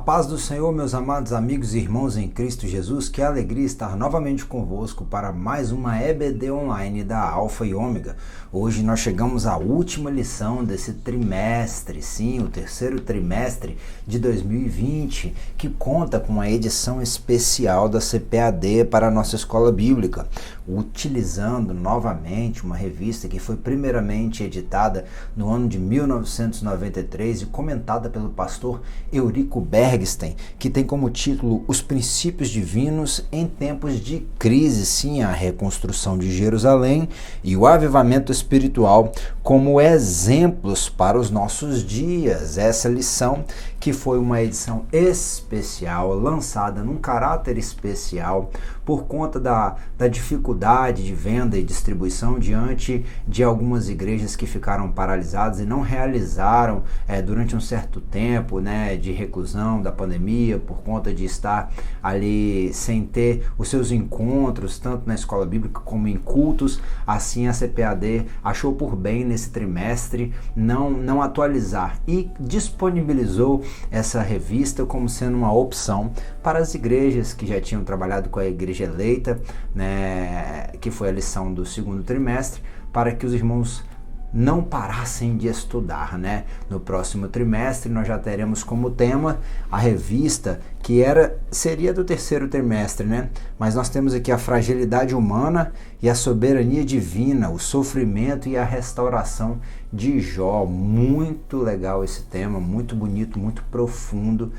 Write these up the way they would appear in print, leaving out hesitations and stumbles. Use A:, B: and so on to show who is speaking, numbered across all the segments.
A: paz do Senhor, meus amados amigos e irmãos em Cristo Jesus, que alegria estar novamente convosco para mais uma EBD online da Alfa e Ômega. Hoje nós chegamos à última lição desse trimestre, sim, o terceiro trimestre de 2020, que conta com a edição especial da CPAD para a nossa escola bíblica, utilizando novamente uma revista que foi primeiramente editada no ano de 1993 e comentada pelo pastor Eurico Bergstein, que tem como título Os Princípios Divinos em Tempos de Crise, sim, a reconstrução de Jerusalém e o avivamento espiritual como exemplos para os nossos dias. Essa lição que foi uma edição especial, lançada num caráter especial, por conta da dificuldade de venda e distribuição diante de algumas igrejas que ficaram paralisadas e não realizaram durante um certo tempo, de reclusão da pandemia, por conta de estar ali sem ter os seus encontros, tanto na escola bíblica como em cultos. Assim a CPAD achou por bem nesse trimestre não atualizar e disponibilizou essa revista como sendo uma opção para as igrejas que já tinham trabalhado com a igreja eleita, que foi a lição do segundo trimestre, para que os irmãos não parassem de estudar, No próximo trimestre nós já teremos como tema a revista que seria do terceiro trimestre, Mas nós temos aqui a fragilidade humana e a soberania divina, o sofrimento e a restauração de Jó. Muito legal esse tema, muito bonito, muito profundo,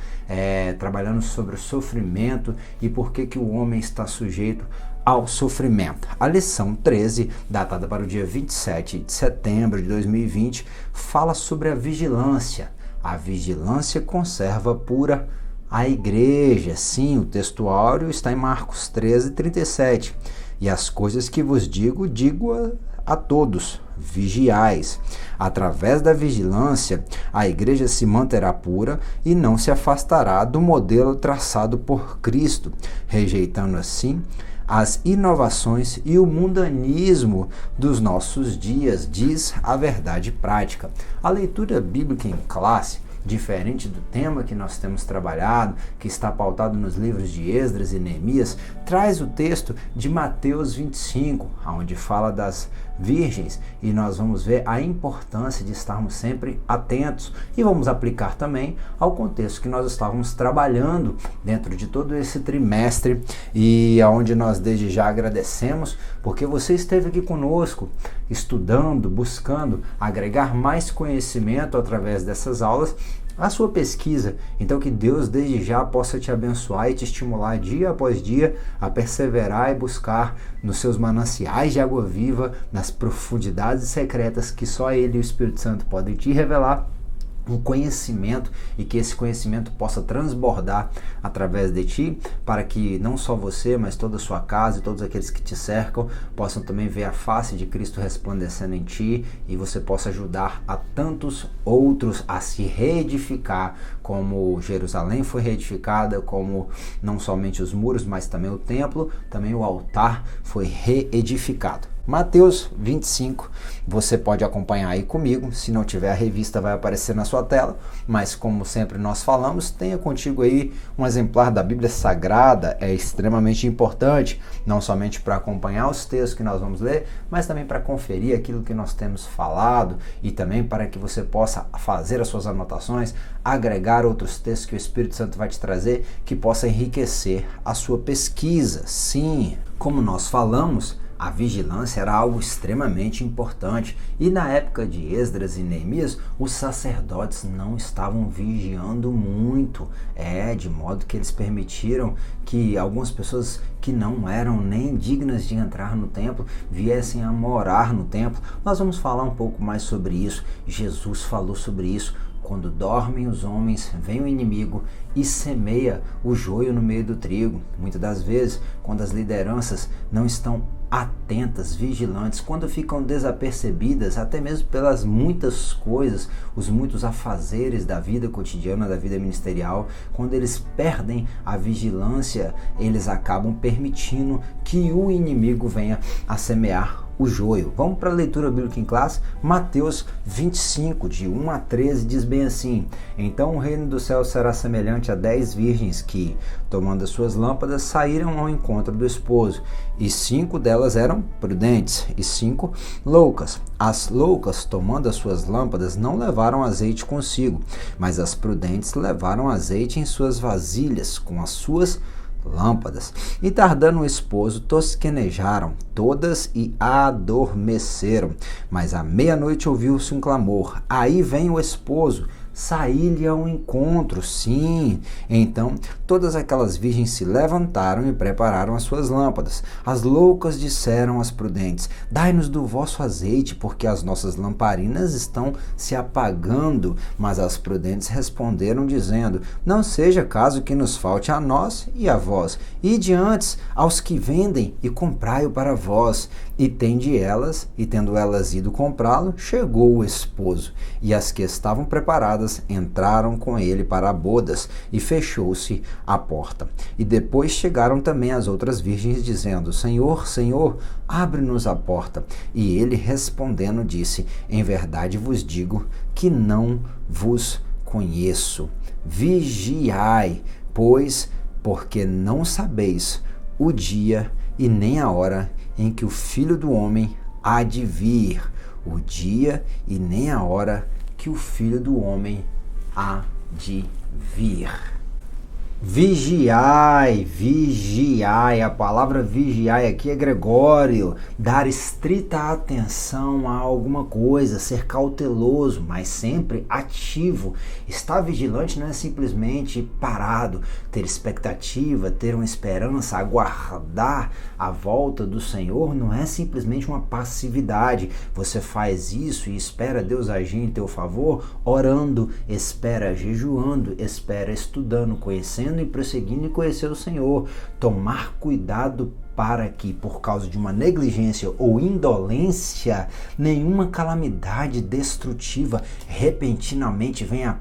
A: trabalhando sobre o sofrimento e por que o homem está sujeito ao sofrimento. A lição 13, datada para o dia 27 de setembro de 2020, fala sobre a vigilância. A vigilância conserva pura a igreja. Sim, o textuário está em Marcos 13:37. E as coisas que vos digo a todos, vigiais. Através da vigilância, a igreja se manterá pura e não se afastará do modelo traçado por Cristo, rejeitando assim as inovações e o mundanismo dos nossos dias, diz a verdade prática. A leitura bíblica em classe, diferente do tema que nós temos trabalhado, que está pautado nos livros de Esdras e Neemias, traz o texto de Mateus 25, onde fala das virgens, e nós vamos ver a importância de estarmos sempre atentos e vamos aplicar também ao contexto que nós estávamos trabalhando dentro de todo esse trimestre, e aonde nós desde já agradecemos porque você esteve aqui conosco estudando, buscando agregar mais conhecimento através dessas aulas a sua pesquisa. Então que Deus desde já possa te abençoar e te estimular dia após dia a perseverar e buscar nos seus mananciais de água viva, nas profundidades secretas que só Ele e o Espírito Santo podem te revelar, um conhecimento, e que esse conhecimento possa transbordar através de ti, para que não só você, mas toda a sua casa e todos aqueles que te cercam possam também ver a face de Cristo resplandecendo em ti, e você possa ajudar a tantos outros a se reedificar, como Jerusalém foi reedificada, como não somente os muros, mas também o templo, também o altar foi reedificado. Mateus 25, você pode acompanhar aí comigo. Se não tiver, a revista vai aparecer na sua tela, mas como sempre nós falamos, tenha contigo aí um exemplar da Bíblia Sagrada. É extremamente importante, não somente para acompanhar os textos que nós vamos ler, mas também para conferir aquilo que nós temos falado, e também para que você possa fazer as suas anotações, agregar outros textos que o Espírito Santo vai te trazer, que possa enriquecer a sua pesquisa. Sim, como nós falamos, a vigilância era algo extremamente importante, e na época de Esdras e Neemias, os sacerdotes não estavam vigiando muito, de modo que eles permitiram que algumas pessoas que não eram nem dignas de entrar no templo viessem a morar no templo. Nós vamos falar um pouco mais sobre isso. Jesus falou sobre isso. Quando dormem os homens, vem o inimigo e semeia o joio no meio do trigo. Muitas das vezes, quando as lideranças não estão atentas, vigilantes, quando ficam desapercebidas, até mesmo pelas muitas coisas, os muitos afazeres da vida cotidiana, da vida ministerial, quando eles perdem a vigilância, eles acabam permitindo que o inimigo venha a semear o joio. Vamos para a leitura bíblica em classe. Mateus 25, de 1 a 13, diz bem assim: Então o reino do céu será semelhante a 10 virgens que, tomando as suas lâmpadas, saíram ao encontro do esposo. E 5 delas eram prudentes, e 5 loucas. As loucas, tomando as suas lâmpadas, não levaram azeite consigo, mas as prudentes levaram azeite em suas vasilhas, com as suas lâmpadas. E tardando o esposo, tosquenejaram todas e adormeceram. Mas à meia-noite ouviu-se um clamor: Aí vem o esposo! Saí-lhe ao encontro, sim. Então todas aquelas virgens se levantaram e prepararam as suas lâmpadas. As loucas disseram às prudentes: Dai-nos do vosso azeite, porque as nossas lamparinas estão se apagando. Mas as prudentes responderam, dizendo: Não seja caso que nos falte a nós e a vós. Ide antes aos que vendem e comprai-o para vós. E tendo elas ido comprá-lo, chegou o esposo. E as que estavam preparadas entraram com ele para bodas, e fechou-se a porta. E depois chegaram também as outras virgens, dizendo: Senhor, Senhor, abre-nos a porta. E ele respondendo disse: Em verdade vos digo que não vos conheço. Vigiai, pois, porque não sabeis o dia e nem a hora em que o Filho do Homem há de vir. O dia e nem a hora que o Filho do Homem há de vir. Vigiai, vigiai. A palavra vigiai aqui é Gregório, dar estrita atenção a alguma coisa, ser cauteloso, mas sempre ativo. Estar vigilante não é simplesmente parado, ter expectativa, ter uma esperança, aguardar a volta do Senhor não é simplesmente uma passividade. Você faz isso e espera Deus agir em teu favor, orando, espera jejuando, espera estudando, conhecendo e prosseguindo em conhecer o Senhor. Tomar cuidado para que, por causa de uma negligência ou indolência, nenhuma calamidade destrutiva repentinamente venha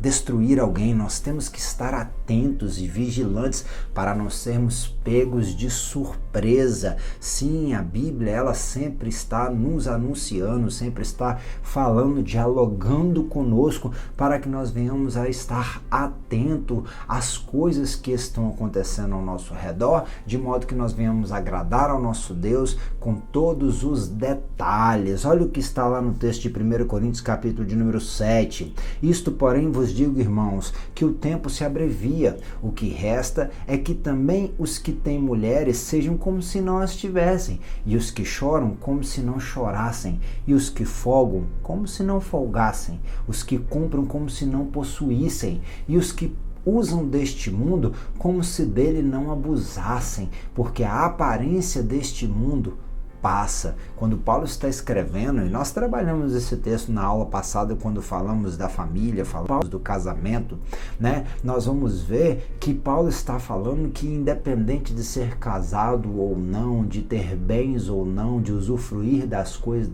A: destruir alguém. Nós temos que estar atentos e vigilantes para não sermos pegos de surpresa. Sim, a Bíblia, ela sempre está nos anunciando, sempre está falando, dialogando conosco para que nós venhamos a estar atento às coisas que estão acontecendo ao nosso redor, de modo que nós venhamos agradar ao nosso Deus com todos os detalhes. Olha o que está lá no texto de 1 Coríntios, capítulo de número 7. Isto, porém, vos digo, irmãos, que o tempo se abrevia. O que resta é que também os que têm mulheres sejam como se não as tivessem, e os que choram como se não chorassem, e os que folgam como se não folgassem, os que compram como se não possuíssem, e os que usam deste mundo como se dele não abusassem, porque a aparência deste mundo passa. Quando Paulo está escrevendo, e nós trabalhamos esse texto na aula passada quando falamos da família, falamos do casamento, né? Nós vamos ver que Paulo está falando que independente de ser casado ou não, de ter bens ou não, de usufruir das coisas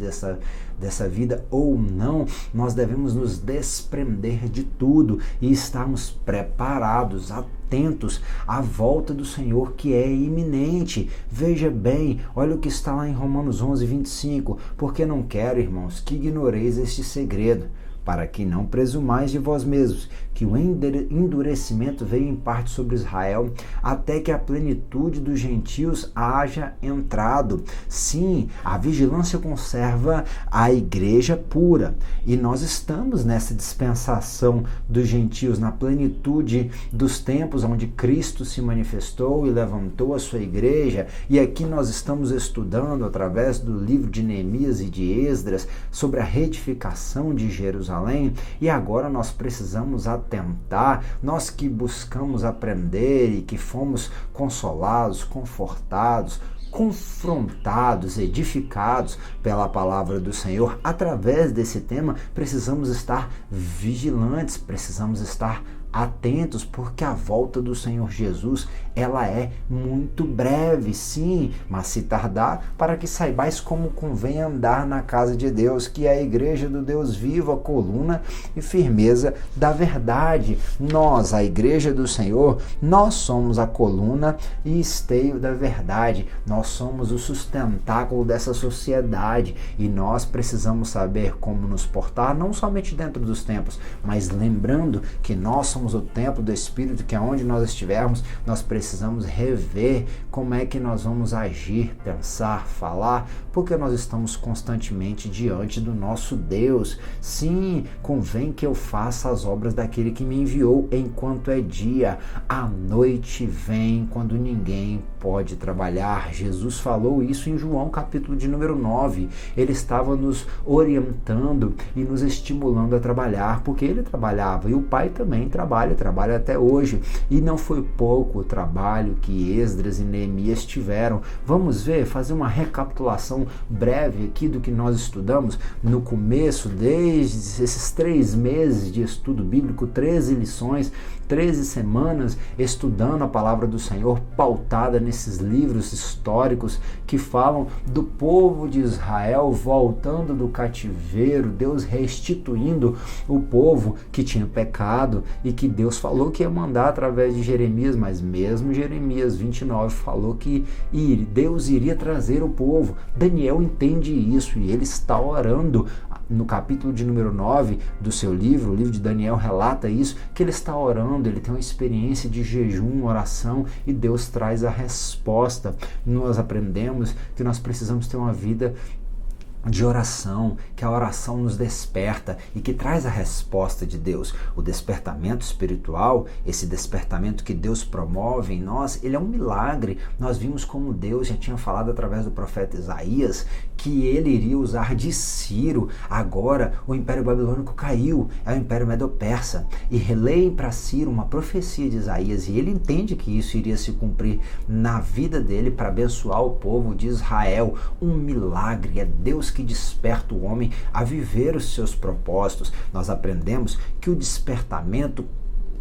A: dessa vida ou não, nós devemos nos desprender de tudo e estarmos preparados, atentos à volta do Senhor, que é iminente. Veja bem, olha o que está lá em Romanos 11:25, porque não quero, irmãos, que ignoreis este segredo, para que não presumais de vós mesmos, que o endurecimento veio em parte sobre Israel, até que a plenitude dos gentios haja entrado. Sim, a vigilância conserva a igreja pura, e nós estamos nessa dispensação dos gentios, na plenitude dos tempos onde Cristo se manifestou e levantou a sua igreja, e aqui nós estamos estudando através do livro de Neemias e de Esdras sobre a reedificação de Jerusalém, e agora nós precisamos atentar, nós que buscamos aprender e que fomos consolados, confortados, confrontados, edificados pela palavra do Senhor, através desse tema, precisamos estar vigilantes, precisamos estar atentos, porque a volta do Senhor Jesus, ela é muito breve, sim, mas se tardar, para que saibais como convém andar na casa de Deus, que é a igreja do Deus vivo, a coluna e firmeza da verdade. Nós, a igreja do Senhor, nós somos a coluna e esteio da verdade. Nós somos o sustentáculo dessa sociedade e nós precisamos saber como nos portar, não somente dentro dos templos, mas lembrando que nós somos o templo do Espírito, que aonde nós estivermos, nós precisamos rever como é que nós vamos agir, pensar, falar, porque nós estamos constantemente diante do nosso Deus. Sim, convém que eu faça as obras daquele que me enviou enquanto é dia. A noite vem quando ninguém pode trabalhar. Jesus falou isso em João capítulo de número 9. Ele estava nos orientando e nos estimulando a trabalhar, porque ele trabalhava e o Pai também trabalha até hoje. E não foi pouco o trabalho que Esdras e Neemias tiveram. Vamos ver, fazer uma recapitulação breve aqui do que nós estudamos no começo, desde esses 3 meses de estudo bíblico, 13 lições, 13 semanas estudando a palavra do Senhor, pautada nesses livros históricos que falam do povo de Israel voltando do cativeiro, Deus restituindo o povo que tinha pecado e que Deus falou que ia mandar através de Jeremias, mas mesmo Jeremias 29 falou que Deus iria trazer o povo. Daniel entende isso e ele está orando. No capítulo de número 9 do seu livro, o livro de Daniel relata isso, que ele está orando, ele tem uma experiência de jejum, oração, e Deus traz a resposta. Nós aprendemos que nós precisamos ter uma vida de oração, que a oração nos desperta e que traz a resposta de Deus. O despertamento espiritual, esse despertamento que Deus promove em nós, ele é um milagre. Nós vimos como Deus já tinha falado através do profeta Isaías que ele iria usar de Ciro. Agora o Império Babilônico caiu, é o Império Medo-Persa, e releem para Ciro uma profecia de Isaías, e ele entende que isso iria se cumprir na vida dele para abençoar o povo de Israel. Um milagre, é Deus que desperta o homem a viver os seus propósitos. Nós aprendemos que o despertamento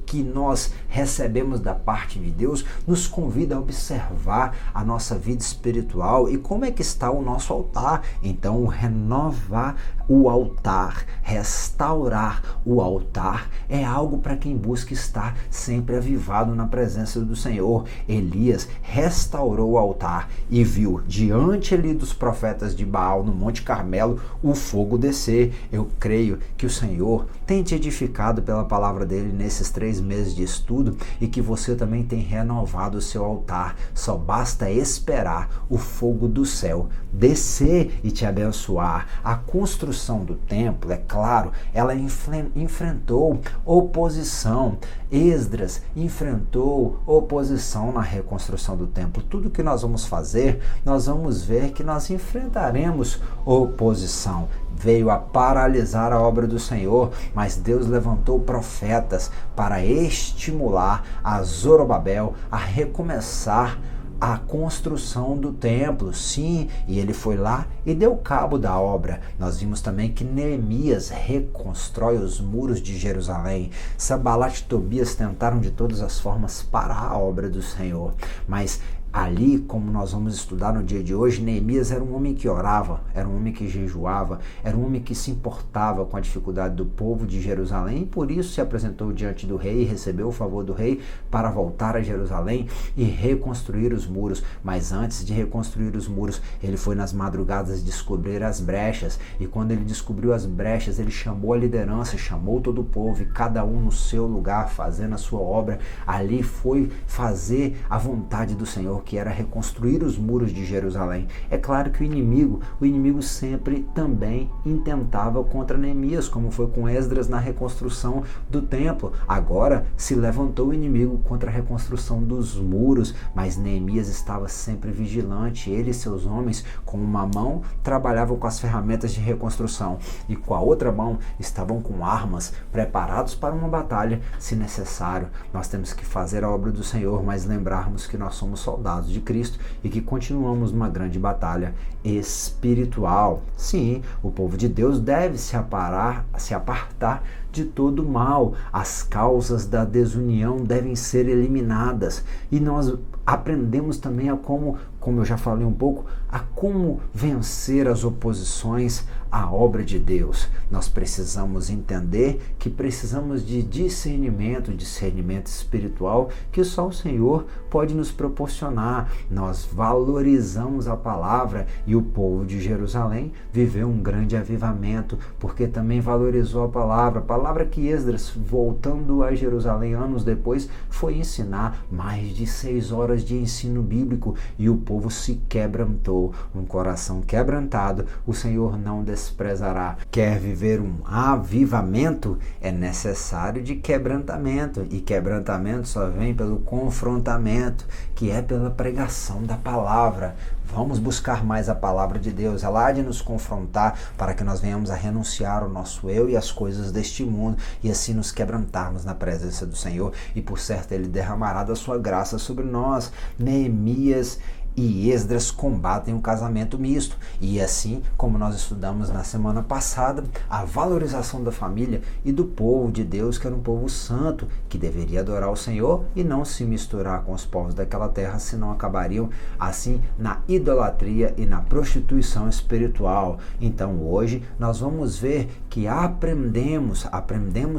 A: que nós recebemos da parte de Deus nos convida a observar a nossa vida espiritual e como é que está o nosso altar. Então, renovar o altar, restaurar o altar é algo para quem busca estar sempre avivado na presença do Senhor. Elias restaurou o altar e viu diante ali dos profetas de Baal no Monte Carmelo o fogo descer. Eu creio que o Senhor tem te edificado pela palavra dele nesses 3 meses de estudo e que você também tem renovado o seu altar. Só basta esperar o fogo do céu descer e te abençoar. A construção do templo, é claro, ela enfrentou oposição. Esdras enfrentou oposição na reconstrução do templo. Tudo que nós vamos fazer, nós vamos ver que nós enfrentaremos oposição. Veio a paralisar a obra do Senhor, mas Deus levantou profetas para estimular a Zorobabel a recomeçar a construção do templo. Sim, e ele foi lá e deu cabo da obra. Nós vimos também que Neemias reconstrói os muros de Jerusalém. Sanbalat e Tobias tentaram de todas as formas parar a obra do Senhor, mas ali, como nós vamos estudar no dia de hoje, Neemias era um homem que orava, era um homem que jejuava, era um homem que se importava com a dificuldade do povo de Jerusalém e por isso se apresentou diante do rei e recebeu o favor do rei para voltar a Jerusalém e reconstruir os muros. Mas antes de reconstruir os muros, ele foi nas madrugadas descobrir as brechas, e quando ele descobriu as brechas, ele chamou a liderança, chamou todo o povo e cada um no seu lugar, fazendo a sua obra. Ali foi fazer a vontade do Senhor, que era reconstruir os muros de Jerusalém. É claro que o inimigo sempre também intentava contra Neemias, como foi com Esdras na reconstrução do templo. Agora se levantou o inimigo contra a reconstrução dos muros, mas Neemias estava sempre vigilante. Ele e seus homens, com uma mão, trabalhavam com as ferramentas de reconstrução e com a outra mão estavam com armas, preparados para uma batalha, se necessário. Nós temos que fazer a obra do Senhor, mas lembrarmos que nós somos soldados de Cristo e que continuamos numa grande batalha espiritual. Sim, o povo de Deus deve se apartar de todo mal. As causas da desunião devem ser eliminadas. E nós aprendemos também a como eu já falei um pouco, a como vencer as oposições à obra de Deus. Nós precisamos entender que precisamos de discernimento espiritual que só o Senhor pode nos proporcionar. Nós valorizamos a palavra e o povo de Jerusalém viveu um grande avivamento, porque também valorizou a palavra que Esdras, voltando a Jerusalém anos depois, foi ensinar mais de 6 horas de ensino bíblico e o povo se quebrantou. Um coração quebrantado, o Senhor não desprezará. Quer viver um avivamento? É necessário de quebrantamento, e quebrantamento só vem pelo confrontamento, que é pela pregação da palavra. Vamos buscar mais a palavra de Deus, ela há de nos confrontar para que nós venhamos a renunciar ao nosso eu e às coisas deste mundo e assim nos quebrantarmos na presença do Senhor, e por certo Ele derramará da sua graça sobre nós. Neemias e Esdras combatem o casamento misto, e assim como nós estudamos na semana passada, a valorização da família e do povo de Deus, que era um povo santo, que deveria adorar o Senhor e não se misturar com os povos daquela terra, senão acabariam assim na idolatria e na prostituição espiritual. Então hoje nós vamos ver que aprendemos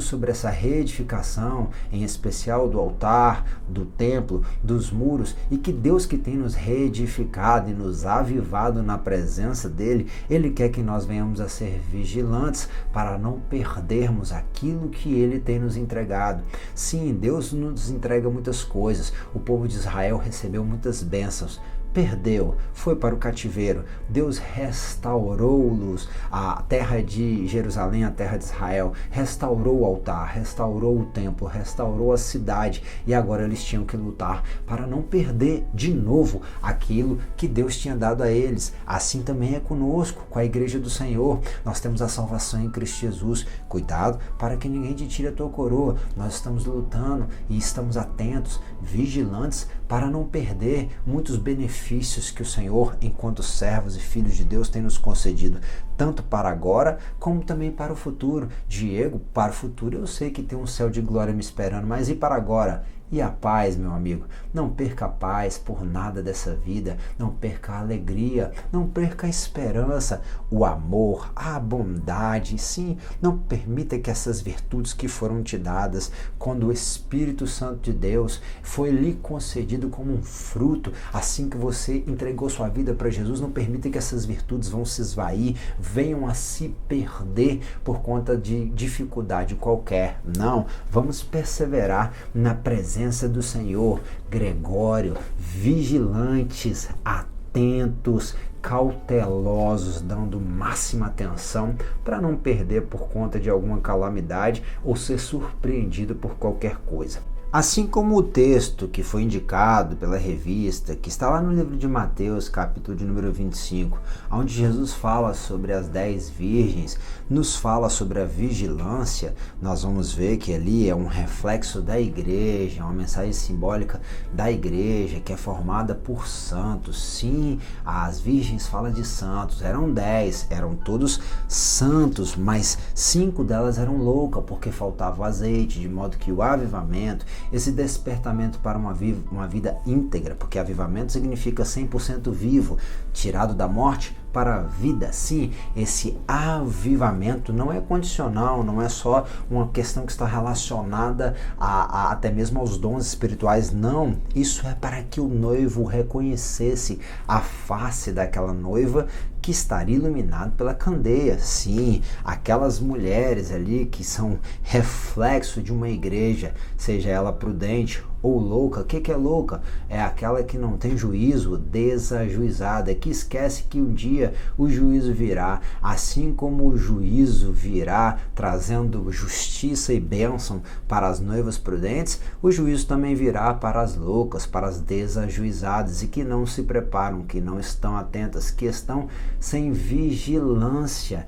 A: sobre essa reedificação, em especial do altar, do templo, dos muros, e que Deus, que tem nos edificado e nos avivado na presença dele, ele quer que nós venhamos a ser vigilantes para não perdermos aquilo que ele tem nos entregado. Sim, Deus nos entrega muitas coisas. O povo de Israel recebeu muitas bênçãos, perdeu, foi para o cativeiro. Deus restaurou-los, a terra de Jerusalém, a terra de Israel, restaurou o altar, restaurou o templo, restaurou a cidade, e agora eles tinham que lutar para não perder de novo aquilo que Deus tinha dado a eles. Assim também é conosco, com a igreja do Senhor. Nós temos a salvação em Cristo Jesus. Cuidado para que ninguém te tire a tua coroa. Nós estamos lutando e estamos atentos, vigilantes, para não perder muitos benefícios que o Senhor, enquanto servos e filhos de Deus, tem nos concedido, tanto para agora, como também para o futuro. Diego, para o futuro eu sei que tem um céu de glória me esperando, mas e para agora? E a paz, meu amigo? Não perca a paz por nada dessa vida, não perca a alegria, não perca a esperança, o amor, a bondade. Sim, não permita que essas virtudes que foram te dadas quando o Espírito Santo de Deus foi lhe concedido como um fruto, assim que você entregou sua vida para Jesus, não permita que essas virtudes vão se esvair, venham a se perder por conta de dificuldade qualquer. Não, vamos perseverar na presença do Senhor. Gregório, vigilantes, atentos, cautelosos, dando máxima atenção para não perder por conta de alguma calamidade ou ser surpreendido por qualquer coisa. Assim como o texto que foi indicado pela revista, que está lá no livro de Mateus, capítulo de número 25, onde Jesus fala sobre as 10 virgens, nos fala sobre a vigilância, nós vamos ver que ali é um reflexo da igreja, uma mensagem simbólica da igreja, que é formada por santos. Sim, as virgens falam de santos, eram 10, eram todos santos, mas 5 delas eram loucas, porque faltava o azeite, de modo que o avivamento, esse despertamento para uma vida íntegra, porque avivamento significa 100% vivo, tirado da morte para a vida. Sim, esse avivamento não é condicional, não é só uma questão que está relacionada até mesmo aos dons espirituais, não. Isso é para que o noivo reconhecesse a face daquela noiva que estaria iluminado pela candeia. Sim, aquelas mulheres ali que são reflexo de uma igreja, seja ela prudente ou louca. O que é louca? É aquela que não tem juízo, desajuizada, que esquece que um dia o juízo virá. Assim como o juízo virá trazendo justiça e bênção para as noivas prudentes, o juízo também virá para as loucas, para as desajuizadas e que não se preparam, que não estão atentas, que estão sem vigilância.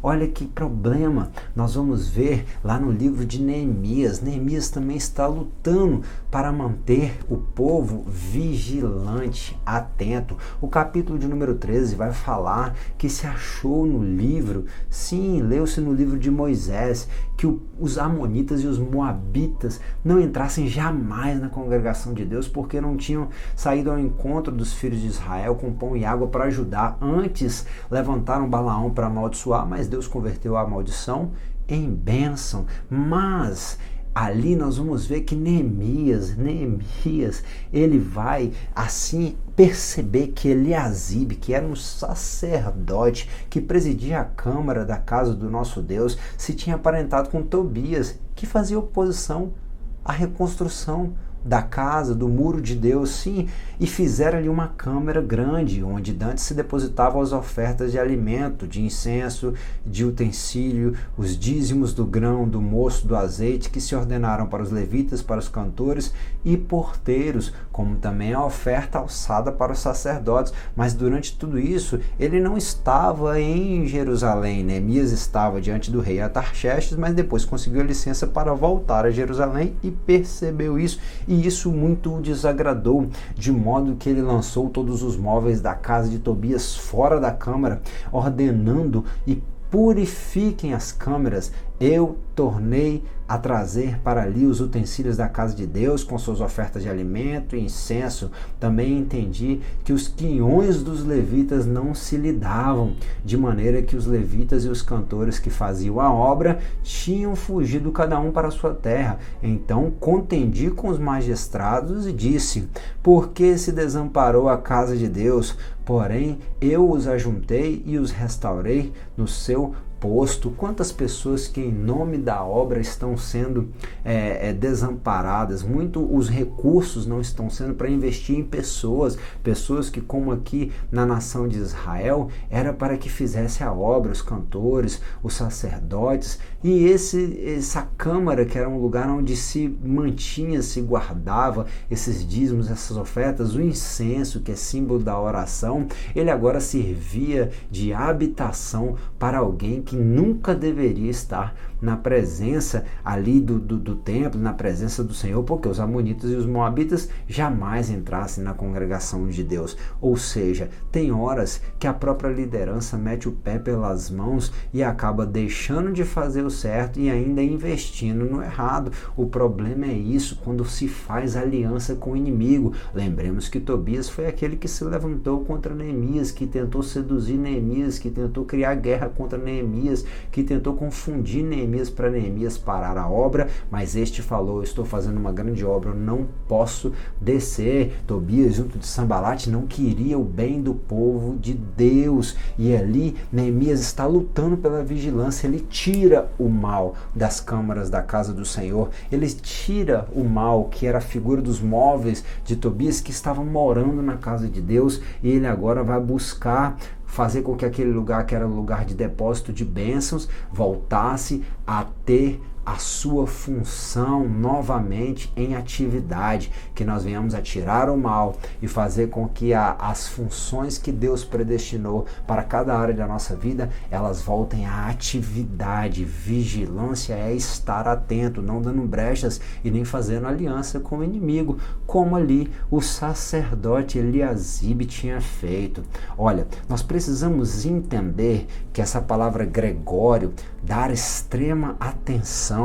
A: Olha que problema. Nós vamos ver lá no livro de Neemias. Neemias também está lutando para manter o povo vigilante, atento. O capítulo de número 13 vai falar que se achou no livro, sim, leu-se no livro de Moisés, que os amonitas e os moabitas não entrassem jamais na congregação de Deus, porque não tinham saído ao encontro dos filhos de Israel com pão e água para ajudar. Antes levantaram Balaão para amaldiçoar, mas Deus converteu a maldição em bênção. Mas ali nós vamos ver que Neemias, ele vai assim perceber que Eliasibe, que era um sacerdote que presidia a câmara da casa do nosso Deus, se tinha aparentado com Tobias, que fazia oposição à reconstrução da casa, do muro de Deus, sim, e fizeram ali uma câmara grande, onde dantes se depositavam as ofertas de alimento, de incenso, de utensílio, os dízimos do grão, do mosto, do azeite, que se ordenaram para os levitas, para os cantores e porteiros, como também a oferta alçada para os sacerdotes. Mas durante tudo isso, ele não estava em Jerusalém. Neemias estava diante do rei Artaxerxes, mas depois conseguiu a licença para voltar a Jerusalém e percebeu isso. E isso muito o desagradou, de modo que ele lançou todos os móveis da casa de Tobias fora da câmara, ordenando e purifiquem as câmaras. Eu tornei a trazer para ali os utensílios da casa de Deus com suas ofertas de alimento e incenso. Também entendi que os quinhões dos levitas não se lidavam, de maneira que os levitas e os cantores que faziam a obra tinham fugido cada um para a sua terra. Então contendi com os magistrados e disse: por que se desamparou a casa de Deus? Porém eu os ajuntei e os restaurei no seu posto. Quantas pessoas que em nome da obra estão sendo desamparadas, os recursos não estão sendo para investir em pessoas que, como aqui na nação de Israel, era para que fizesse a obra, os cantores, os sacerdotes, e essa câmara, que era um lugar onde se mantinha, se guardava esses dízimos, essas ofertas, o incenso, que é símbolo da oração, ele agora servia de habitação para alguém que nunca deveria estar na presença ali do templo, na presença do Senhor, porque os amonitas e os moabitas jamais entrassem na congregação de Deus. Ou seja, tem horas que a própria liderança mete o pé pelas mãos e acaba deixando de fazer o certo e ainda investindo no errado. O problema é isso, quando se faz aliança com o inimigo. Lembremos que Tobias foi aquele que se levantou contra Neemias, que tentou seduzir Neemias, que tentou criar guerra contra Neemias, que tentou confundir Neemias para Neemias parar a obra, mas este falou: eu estou fazendo uma grande obra, eu não posso descer. Tobias, junto de Sanbalate, não queria o bem do povo de Deus, e ali Neemias está lutando pela vigilância. Ele tira o mal das câmaras da casa do Senhor, ele tira o mal, que era a figura dos móveis de Tobias, que estavam morando na casa de Deus, e ele agora vai buscar fazer com que aquele lugar, que era lugar de depósito de bênçãos, voltasse a ter a sua função novamente em atividade, que nós venhamos a tirar o mal e fazer com que as funções que Deus predestinou para cada área da nossa vida, elas voltem à atividade. Vigilância é estar atento, não dando brechas e nem fazendo aliança com o inimigo, como ali o sacerdote Eliasibe tinha feito. Olha, nós precisamos entender que essa palavra Gregório, dar extrema atenção,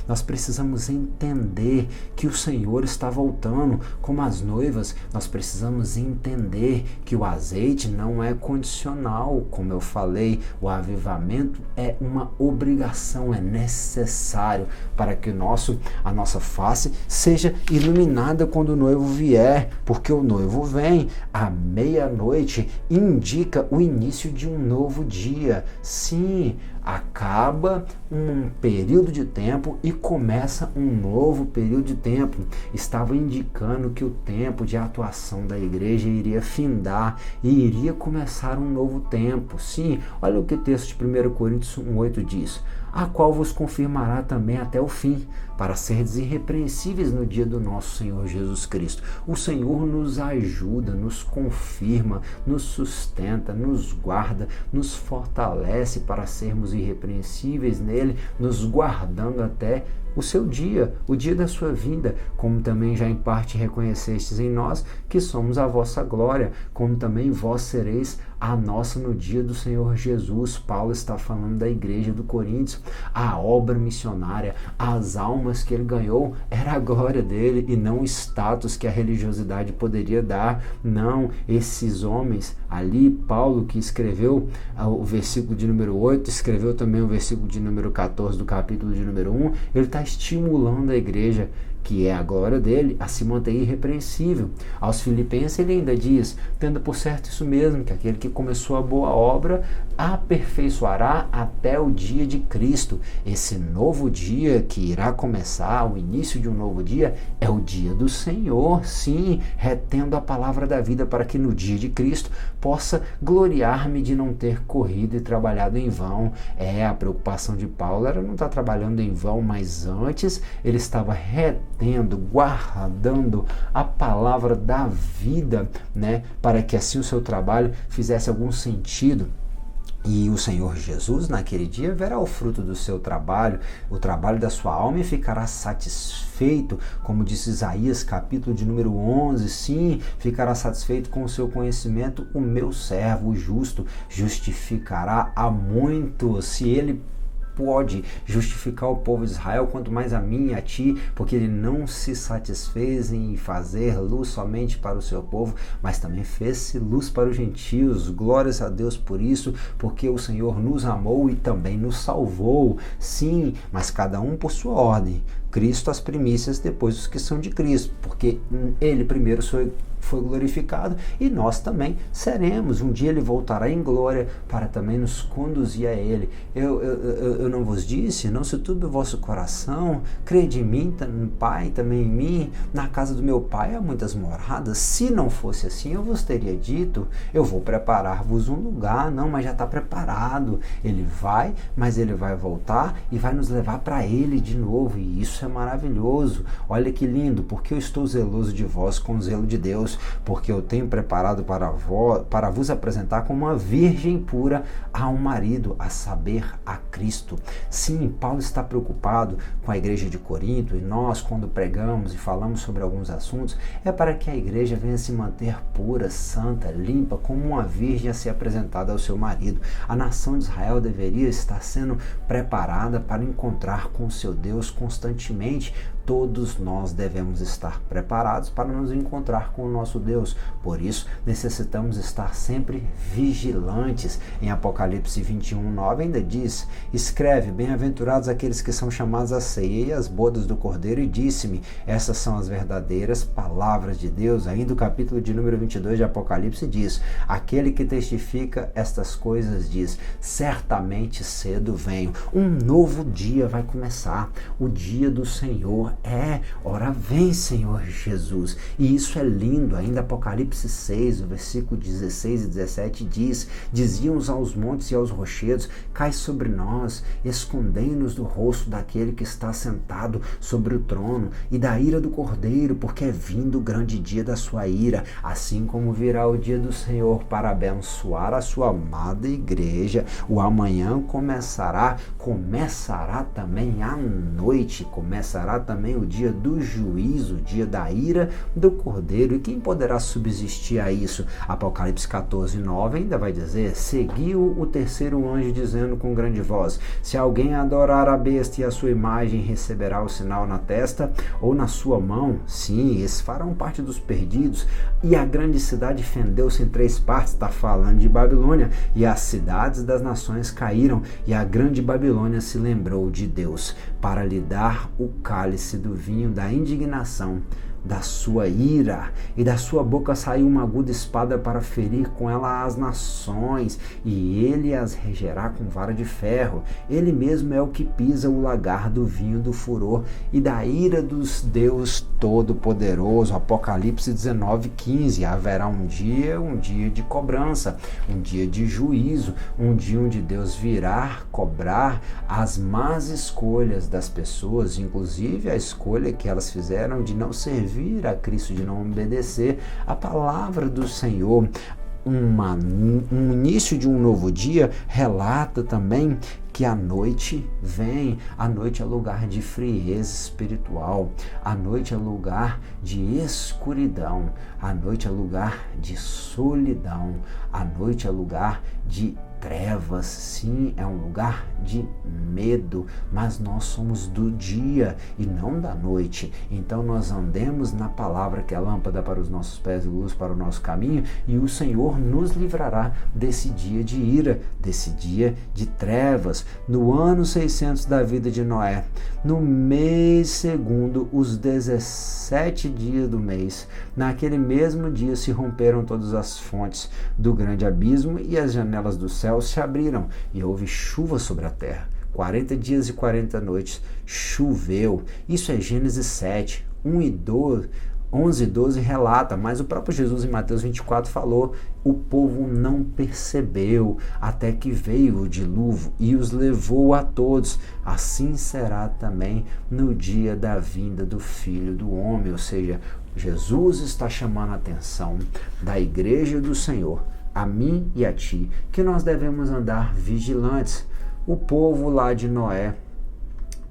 A: nós precisamos entender que o Senhor está voltando como as noivas. Nós precisamos entender que o azeite não é condicional, como eu falei, o avivamento é uma obrigação, é necessário para que a nossa face seja iluminada quando o noivo vier, porque o noivo vem à meia-noite, indica o início de um novo dia. Sim, acaba um período de tempo e começa um novo período de tempo. Estava indicando que o tempo de atuação da igreja iria findar e iria começar um novo tempo. Sim, olha o que o texto de 1 Coríntios 1:8 diz: a qual vos confirmará também até o fim, para serdes irrepreensíveis no dia do nosso Senhor Jesus Cristo. O Senhor nos ajuda, nos confirma, nos sustenta, nos guarda, nos fortalece para sermos irrepreensíveis nele, nos guardando até o seu dia, o dia da sua vinda, como também já em parte reconhecestes em nós que somos a vossa glória, como também vós sereis a nossa no dia do Senhor Jesus. Paulo está falando da igreja do Coríntios. A obra missionária, as almas que ele ganhou, era a glória dele e não o status que a religiosidade poderia dar. Não, esses homens ali, Paulo que escreveu o versículo de número 8, escreveu também o versículo de número 14 do capítulo de número 1, ele está estimulando a igreja, que é a glória dele, a se manter irrepreensível. Aos Filipenses ele ainda diz, tendo por certo isso mesmo, que aquele que começou a boa obra aperfeiçoará até o dia de Cristo. Esse novo dia que irá começar, o início de um novo dia, é o dia do Senhor, sim, retendo a palavra da vida para que no dia de Cristo possa gloriar-me de não ter corrido e trabalhado em vão. A preocupação de Paulo era não estar trabalhando em vão, mas antes ele estava retendo, guardando a palavra da vida, né, para que assim o seu trabalho fizesse algum sentido. E o Senhor Jesus, naquele dia, verá o fruto do seu trabalho, o trabalho da sua alma, e ficará satisfeito, como disse Isaías, capítulo de número 11, sim, ficará satisfeito com o seu conhecimento. O meu servo, o justo, justificará a muitos. Se ele pode justificar o povo de Israel, quanto mais a mim e a ti, porque ele não se satisfez em fazer luz somente para o seu povo, mas também fez-se luz para os gentios. Glórias a Deus por isso, porque o Senhor nos amou e também nos salvou. Sim, mas cada um por sua ordem. Cristo as primícias, depois os que são de Cristo, porque ele primeiro foi glorificado e nós também seremos. Um dia ele voltará em glória para também nos conduzir a ele. Eu não vos disse, não se turbe o vosso coração, crede em mim, Pai, também em mim. Na casa do meu Pai há muitas moradas. Se não fosse assim, eu vos teria dito, eu vou preparar-vos um lugar. Não, mas já está preparado. Ele vai, mas ele vai voltar e vai nos levar para ele de novo, e isso é maravilhoso. Olha que lindo, porque eu estou zeloso de vós com o zelo de Deus, porque eu tenho preparado para vos apresentar como uma virgem pura a um marido, a saber, a Cristo. Sim, Paulo está preocupado com a igreja de Corinto, e nós, quando pregamos e falamos sobre alguns assuntos, é para que a igreja venha se manter pura, santa, limpa, como uma virgem a ser apresentada ao seu marido. A nação de Israel deveria estar sendo preparada para encontrar com o seu Deus constantemente. Todos nós devemos estar preparados para nos encontrar com o nosso Deus. Por isso, necessitamos estar sempre vigilantes. Em Apocalipse 21:9 ainda diz, escreve, bem-aventurados aqueles que são chamados à ceia e às bodas do Cordeiro, e disse-me, essas são as verdadeiras palavras de Deus. Ainda o capítulo de número 22 de Apocalipse diz, aquele que testifica estas coisas diz, certamente cedo venho. Um novo dia vai começar, o dia do Senhor. Ora vem, Senhor Jesus. E isso é lindo. Ainda Apocalipse 6, o versículo 16 e 17 diz, diziam aos montes e aos rochedos, cai sobre nós, escondei-nos do rosto daquele que está sentado sobre o trono e da ira do Cordeiro, porque é vindo o grande dia da sua ira, assim como virá o dia do Senhor para abençoar a sua amada igreja. O amanhã começará também à noite, começará também o dia do juízo, o dia da ira do Cordeiro. E quem poderá subsistir a isso? Apocalipse 14:9 ainda vai dizer, seguiu o terceiro anjo dizendo com grande voz, se alguém adorar a besta e a sua imagem, receberá o sinal na testa ou na sua mão. Sim, esses farão parte dos perdidos. E a grande cidade fendeu-se em 3 partes, está falando de Babilônia, e as cidades das nações caíram, e a grande Babilônia se lembrou de Deus, para lhe dar o cálice do vinho da indignação da sua ira, e da sua boca saiu uma aguda espada para ferir com ela as nações, e ele as regerá com vara de ferro. Ele mesmo é o que pisa o lagar do vinho do furor e da ira dos Deus Todo-Poderoso. Apocalipse 19:15, haverá um dia de cobrança, um dia de juízo, um dia onde Deus virá cobrar as más escolhas das pessoas, inclusive a escolha que elas fizeram de não servir a Cristo, de não obedecer a palavra do Senhor. Um início de um novo dia relata também
B: que a noite vem. A noite é lugar de frieza espiritual, a noite é lugar de escuridão, a noite é lugar de solidão, a noite é lugar de trevas, sim, é um lugar de medo, mas nós somos do dia e não da noite. Então nós andemos na palavra, que é lâmpada para os nossos pés e luz para o nosso caminho, e o Senhor nos livrará desse dia de ira, desse dia de trevas. No ano 600 da vida de Noé, no mês segundo, os 17 dias do mês, naquele mesmo dia se romperam todas as fontes do grande abismo e as janelas do céu se abriram e houve chuva sobre a terra. 40 dias e 40 noites choveu. Isso é Gênesis 7, 1 e 12, 11 e 12 relata, mas o próprio Jesus em Mateus 24 falou: o povo não percebeu até que veio o dilúvio e os levou a todos. Assim será também no dia da vinda do Filho do Homem. Ou seja, Jesus está chamando a atenção da igreja do Senhor, a mim e a ti, que nós devemos andar vigilantes. O povo lá de Noé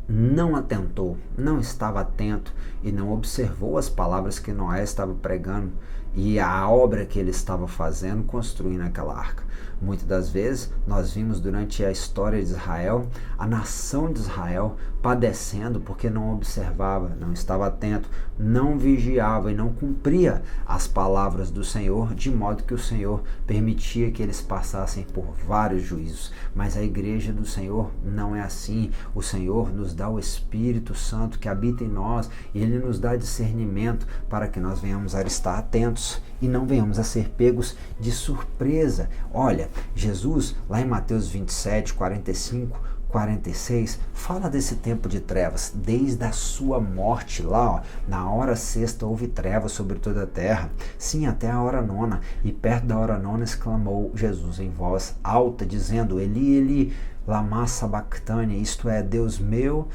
B: não atentou, não estava atento e não observou as palavras que Noé estava pregando e a obra que ele estava fazendo, construindo aquela arca. Muitas das vezes nós vimos durante a história de Israel, a nação de Israel padecendo porque não observava, não estava atento, não vigiava e não cumpria as palavras do Senhor, de modo que o Senhor permitia que eles passassem por vários juízos. Mas a igreja do Senhor não é assim. O Senhor nos dá o Espírito Santo que habita em nós e Ele nos dá discernimento para que nós venhamos a estar atentos e não venhamos a ser pegos de surpresa. Olha, Jesus, lá em Mateus 27, 45, 46, fala desse tempo de trevas, desde a sua morte lá, ó, na hora sexta houve trevas sobre toda a terra, sim, até a hora nona, e perto da hora nona exclamou Jesus em voz alta, dizendo: Eli, Eli, lama sabachthani, isto é, Deus meu,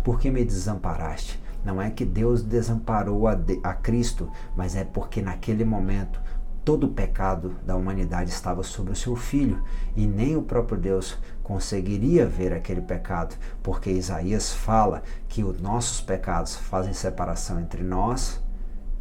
B: por que me desamparaste? Não é que Deus desamparou a Cristo, mas é porque naquele momento todo o pecado da humanidade estava sobre o seu Filho e nem o próprio Deus conseguiria ver aquele pecado, porque Isaías fala que os nossos pecados fazem separação entre nós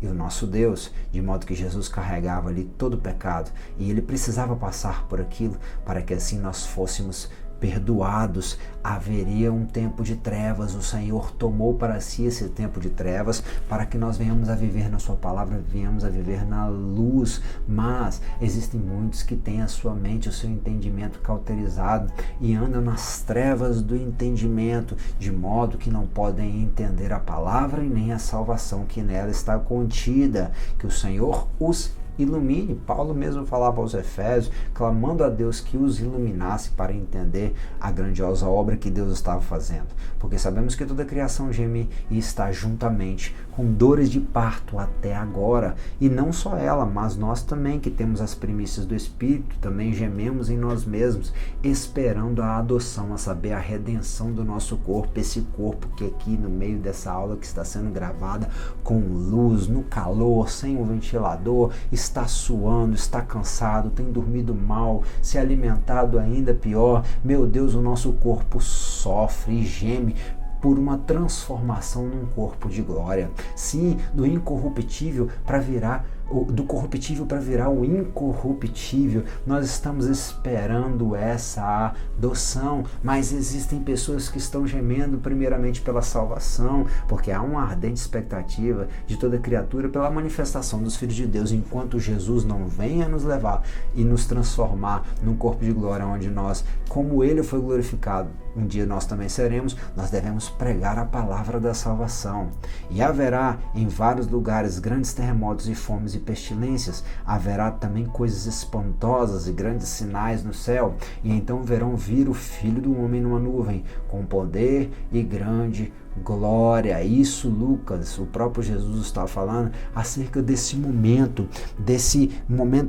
B: e o nosso Deus, de modo que Jesus carregava ali todo o pecado e ele precisava passar por aquilo para que assim nós fôssemos perdoados. Haveria um tempo de trevas, o Senhor tomou para si esse tempo de trevas para que nós venhamos a viver na sua palavra, venhamos a viver na luz, mas existem muitos que têm a sua mente, o seu entendimento cauterizado e andam nas trevas do entendimento, de modo que não podem entender a palavra e nem a salvação que nela está contida. Que o Senhor os ilumine. Paulo mesmo falava aos Efésios, clamando a Deus que os iluminasse para entender a grandiosa obra que Deus estava fazendo. Porque sabemos que toda a criação geme e está juntamente com dores de parto até agora. E não só ela, mas nós também, que temos as primícias do Espírito, também gememos em nós mesmos, esperando a adoção, a saber, a redenção do nosso corpo. Esse corpo que aqui no meio dessa aula que está sendo gravada com luz, no calor, sem um ventilador, está suando, está cansado, tem dormido mal, se alimentado ainda pior. Meu Deus, o nosso corpo sofre e geme por uma transformação num corpo de glória. Sim, do incorruptível para virar do corruptível para virar o incorruptível. Nós estamos esperando essa adoção, mas existem pessoas que estão gemendo primeiramente pela salvação, porque há uma ardente expectativa de toda criatura pela manifestação dos filhos de Deus, enquanto Jesus não venha nos levar e nos transformar num corpo de glória onde nós, como Ele foi glorificado, um dia nós também seremos. Nós devemos pregar a palavra da salvação. E haverá em vários lugares grandes terremotos e fomes e pestilências. Haverá também coisas espantosas e grandes sinais no céu. E então verão vir o Filho do Homem numa nuvem, com poder e grande glória. Isso Lucas, o próprio Jesus estava falando acerca desse momento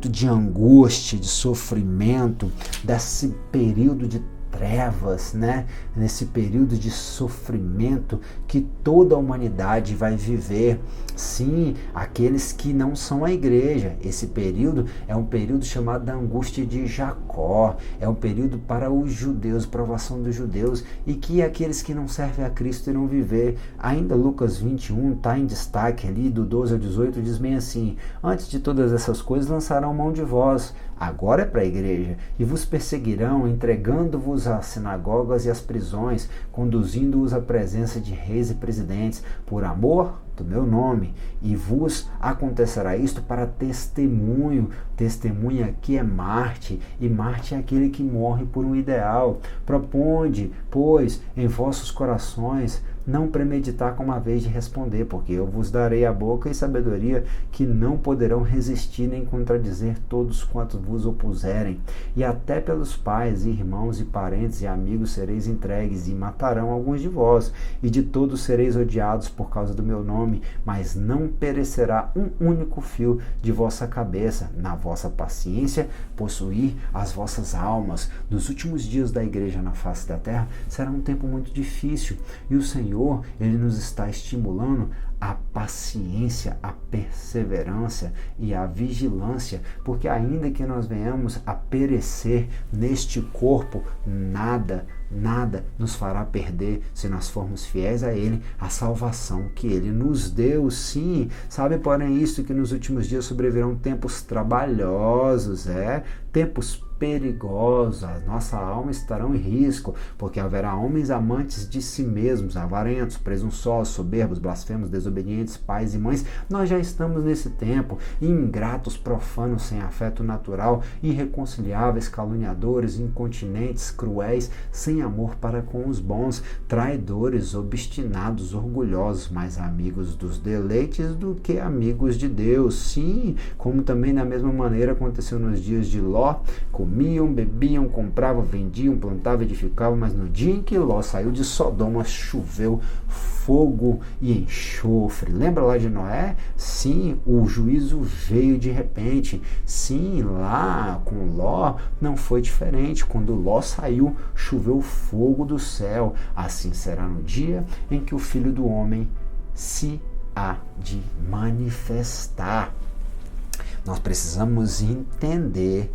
B: de angústia, de sofrimento, desse período de trevas, né? Nesse período de sofrimento que toda a humanidade vai viver. Sim, aqueles que não são a igreja. Esse período é um período chamado da angústia de Jacó. É um período para os judeus, provação dos judeus, e que aqueles que não servem a Cristo irão viver. Ainda Lucas 21 está em destaque ali, do 12 ao 18, diz bem assim: antes de todas essas coisas lançarão mão de vós. Agora é para a igreja. E vos perseguirão, entregando-vos às sinagogas e às prisões, conduzindo-os à presença de reis e presidentes, por amor do meu nome. E vos acontecerá isto para testemunho. Testemunha aqui é Marte, e Marte é aquele que morre por um ideal. Proponde, pois, em vossos corações não premeditar com uma vez de responder, porque eu vos darei a boca e sabedoria que não poderão resistir nem contradizer todos quantos vos opuserem. E até pelos pais, irmãos e parentes e amigos sereis entregues, e matarão alguns de vós, e de todos sereis odiados por causa do meu nome, mas não perecerá um único fio de vossa cabeça. Na vossa paciência, possuir as vossas almas. Nos últimos dias da igreja na face da terra, será um tempo muito difícil, e o Senhor, Ele nos está estimulando a paciência, a perseverança e a vigilância, porque ainda que nós venhamos a perecer neste corpo, nada nos fará perder, se nós formos fiéis a Ele, a salvação que Ele nos deu. Sim, sabe, porém, isso que nos últimos dias sobrevirão tempos trabalhosos, tempos perigosos, a nossa alma estará em risco, porque haverá homens amantes de si mesmos, avarentos, presunçosos, soberbos, blasfemos, desobedientes, pais e mães. Nós já estamos nesse tempo. Ingratos, profanos, sem afeto natural, irreconciliáveis, caluniadores, incontinentes, cruéis, sem amor para com os bons, traidores, obstinados, orgulhosos, mais amigos dos deleites do que amigos de Deus. Sim, como também da mesma maneira aconteceu nos dias de Ló. Comiam, bebiam, compravam, vendiam, plantavam, edificavam, mas no dia em que Ló saiu de Sodoma, choveu fogo e enxofre. Lembra lá de Noé? Sim, o juízo veio de repente. Sim, lá com Ló não foi diferente. Quando Ló saiu, choveu fogo do céu. Assim será no dia em que o Filho do Homem se há de manifestar. Nós precisamos entender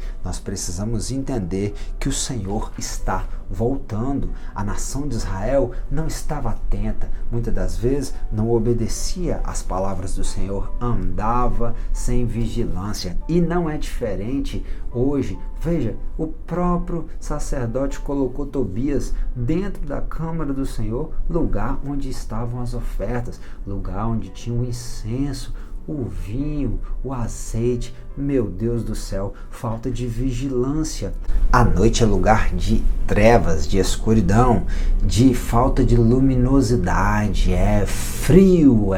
B: que o Senhor está voltando. A nação de Israel não estava atenta, muitas das vezes não obedecia às palavras do Senhor, andava sem vigilância. E não é diferente hoje. Veja, o próprio sacerdote colocou Tobias dentro da câmara do Senhor, lugar onde estavam as ofertas, lugar onde tinha o incenso, o vinho, o azeite. Meu Deus do céu, falta de vigilância. A noite é lugar de trevas, de escuridão, de falta de luminosidade. É frio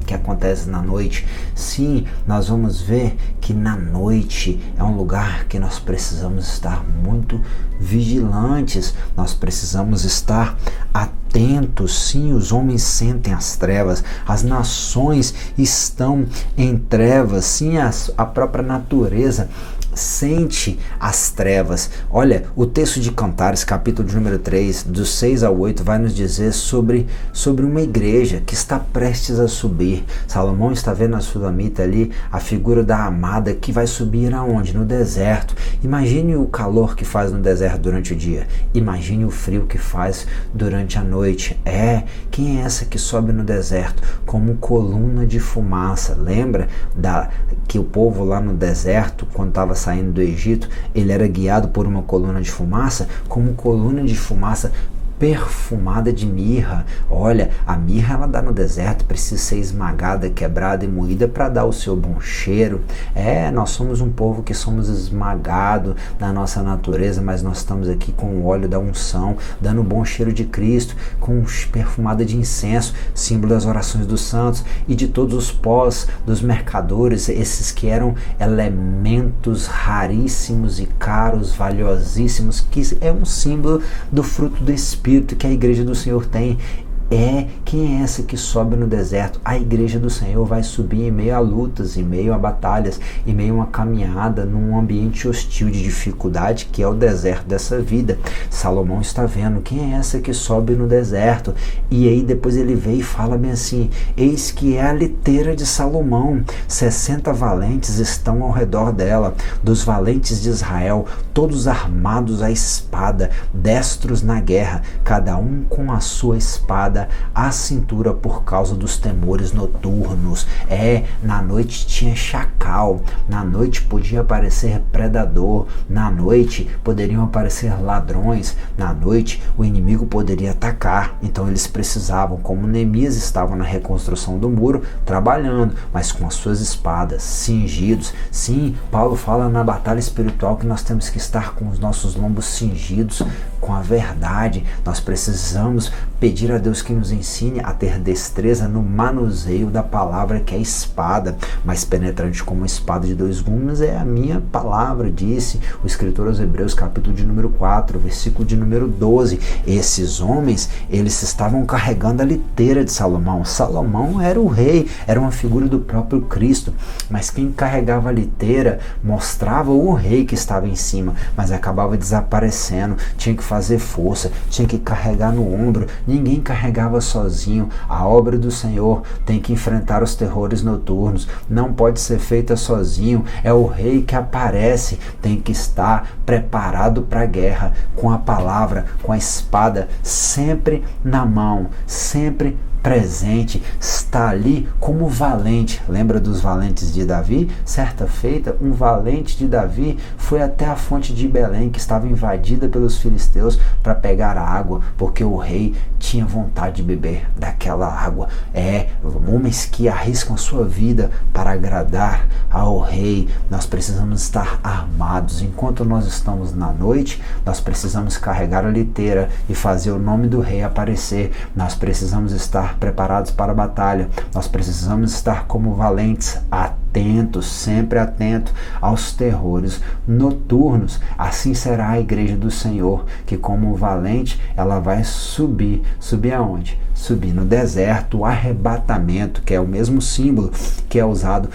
B: que acontece na noite. Sim, nós vamos ver que na noite é um lugar que nós precisamos estar muito vigilantes. Nós precisamos estar atentos. Sim, os homens sentem as trevas, as nações estão em trevas. Sim, a própria natureza sente as trevas. Olha, o texto de Cantares, capítulo de número 3, dos 6 ao 8, vai nos dizer sobre uma igreja que está prestes a subir. Salomão está vendo na Sulamita ali a figura da amada que vai subir aonde? No deserto. Imagine o calor que faz no deserto durante o dia. Imagine o frio que faz durante a noite. Quem é essa que sobe no deserto? Como coluna de fumaça. Lembra que o povo lá no deserto, quando estava saindo do Egito, ele era guiado por uma coluna de fumaça, como coluna de fumaça perfumada de mirra. Olha, a mirra ela dá no deserto, precisa ser esmagada, quebrada e moída para dar o seu bom cheiro. Nós somos um povo que somos esmagados na nossa natureza, mas nós estamos aqui com o óleo da unção, dando o bom cheiro de Cristo, com perfumada de incenso, símbolo das orações dos santos e de todos os pós dos mercadores, esses que eram elementos raríssimos e caros, valiosíssimos, que é um símbolo do fruto do Espírito que a igreja do Senhor tem. Quem é essa que sobe no deserto? A igreja do Senhor vai subir em meio a lutas, em meio a batalhas, em meio a uma caminhada num ambiente hostil de dificuldade, que é o deserto dessa vida. Salomão está vendo, quem é essa que sobe no deserto? E aí depois ele vem e fala bem assim, eis que é a liteira de Salomão, 60 valentes estão ao redor dela, dos valentes de Israel, todos armados à espada, destros na guerra, cada um com a sua espada à cintura por causa dos temores noturnos. Na noite tinha chacal, na noite podia aparecer predador, na noite poderiam aparecer ladrões, na noite o inimigo poderia atacar. Então eles precisavam, como Neemias estava na reconstrução do muro, trabalhando, mas com as suas espadas, cingidos. Sim, Paulo fala na batalha espiritual que nós temos que estar com os nossos lombos cingidos com a verdade. Nós precisamos pedir a Deus que nos ensine a ter destreza no manuseio da palavra, que é a espada, mais penetrante como uma espada de 2 gumes é a minha palavra, disse o escritor aos Hebreus, capítulo de número 4, versículo de número 12. Esses homens, eles estavam carregando a liteira de Salomão. Salomão era o rei, era uma figura do próprio Cristo, mas quem carregava a liteira mostrava o rei que estava em cima, mas acabava desaparecendo, tinha que fazer força, tinha que carregar no ombro. Ninguém carregava sozinho. A obra do Senhor tem que enfrentar os terrores noturnos, não pode ser feita sozinho. É o rei que aparece, tem que estar preparado para a guerra, com a palavra, com a espada sempre na mão, sempre presente, está ali como valente. Lembra dos valentes de Davi? Certa feita, um valente de Davi foi até a fonte de Belém, que estava invadida pelos filisteus, para pegar água, porque o rei tinha vontade de beber daquela água. Homens que arriscam a sua vida para agradar ao rei. Nós precisamos estar armados. Enquanto nós estamos na noite, nós precisamos carregar a liteira e fazer o nome do rei aparecer. Nós precisamos estar preparados para a batalha. Nós precisamos estar como valentes, atentos, sempre atento aos terrores noturnos. Assim será a igreja do Senhor, que como valente, ela vai subir. Subir aonde? Subir no deserto, o arrebatamento, que é o mesmo símbolo que é usado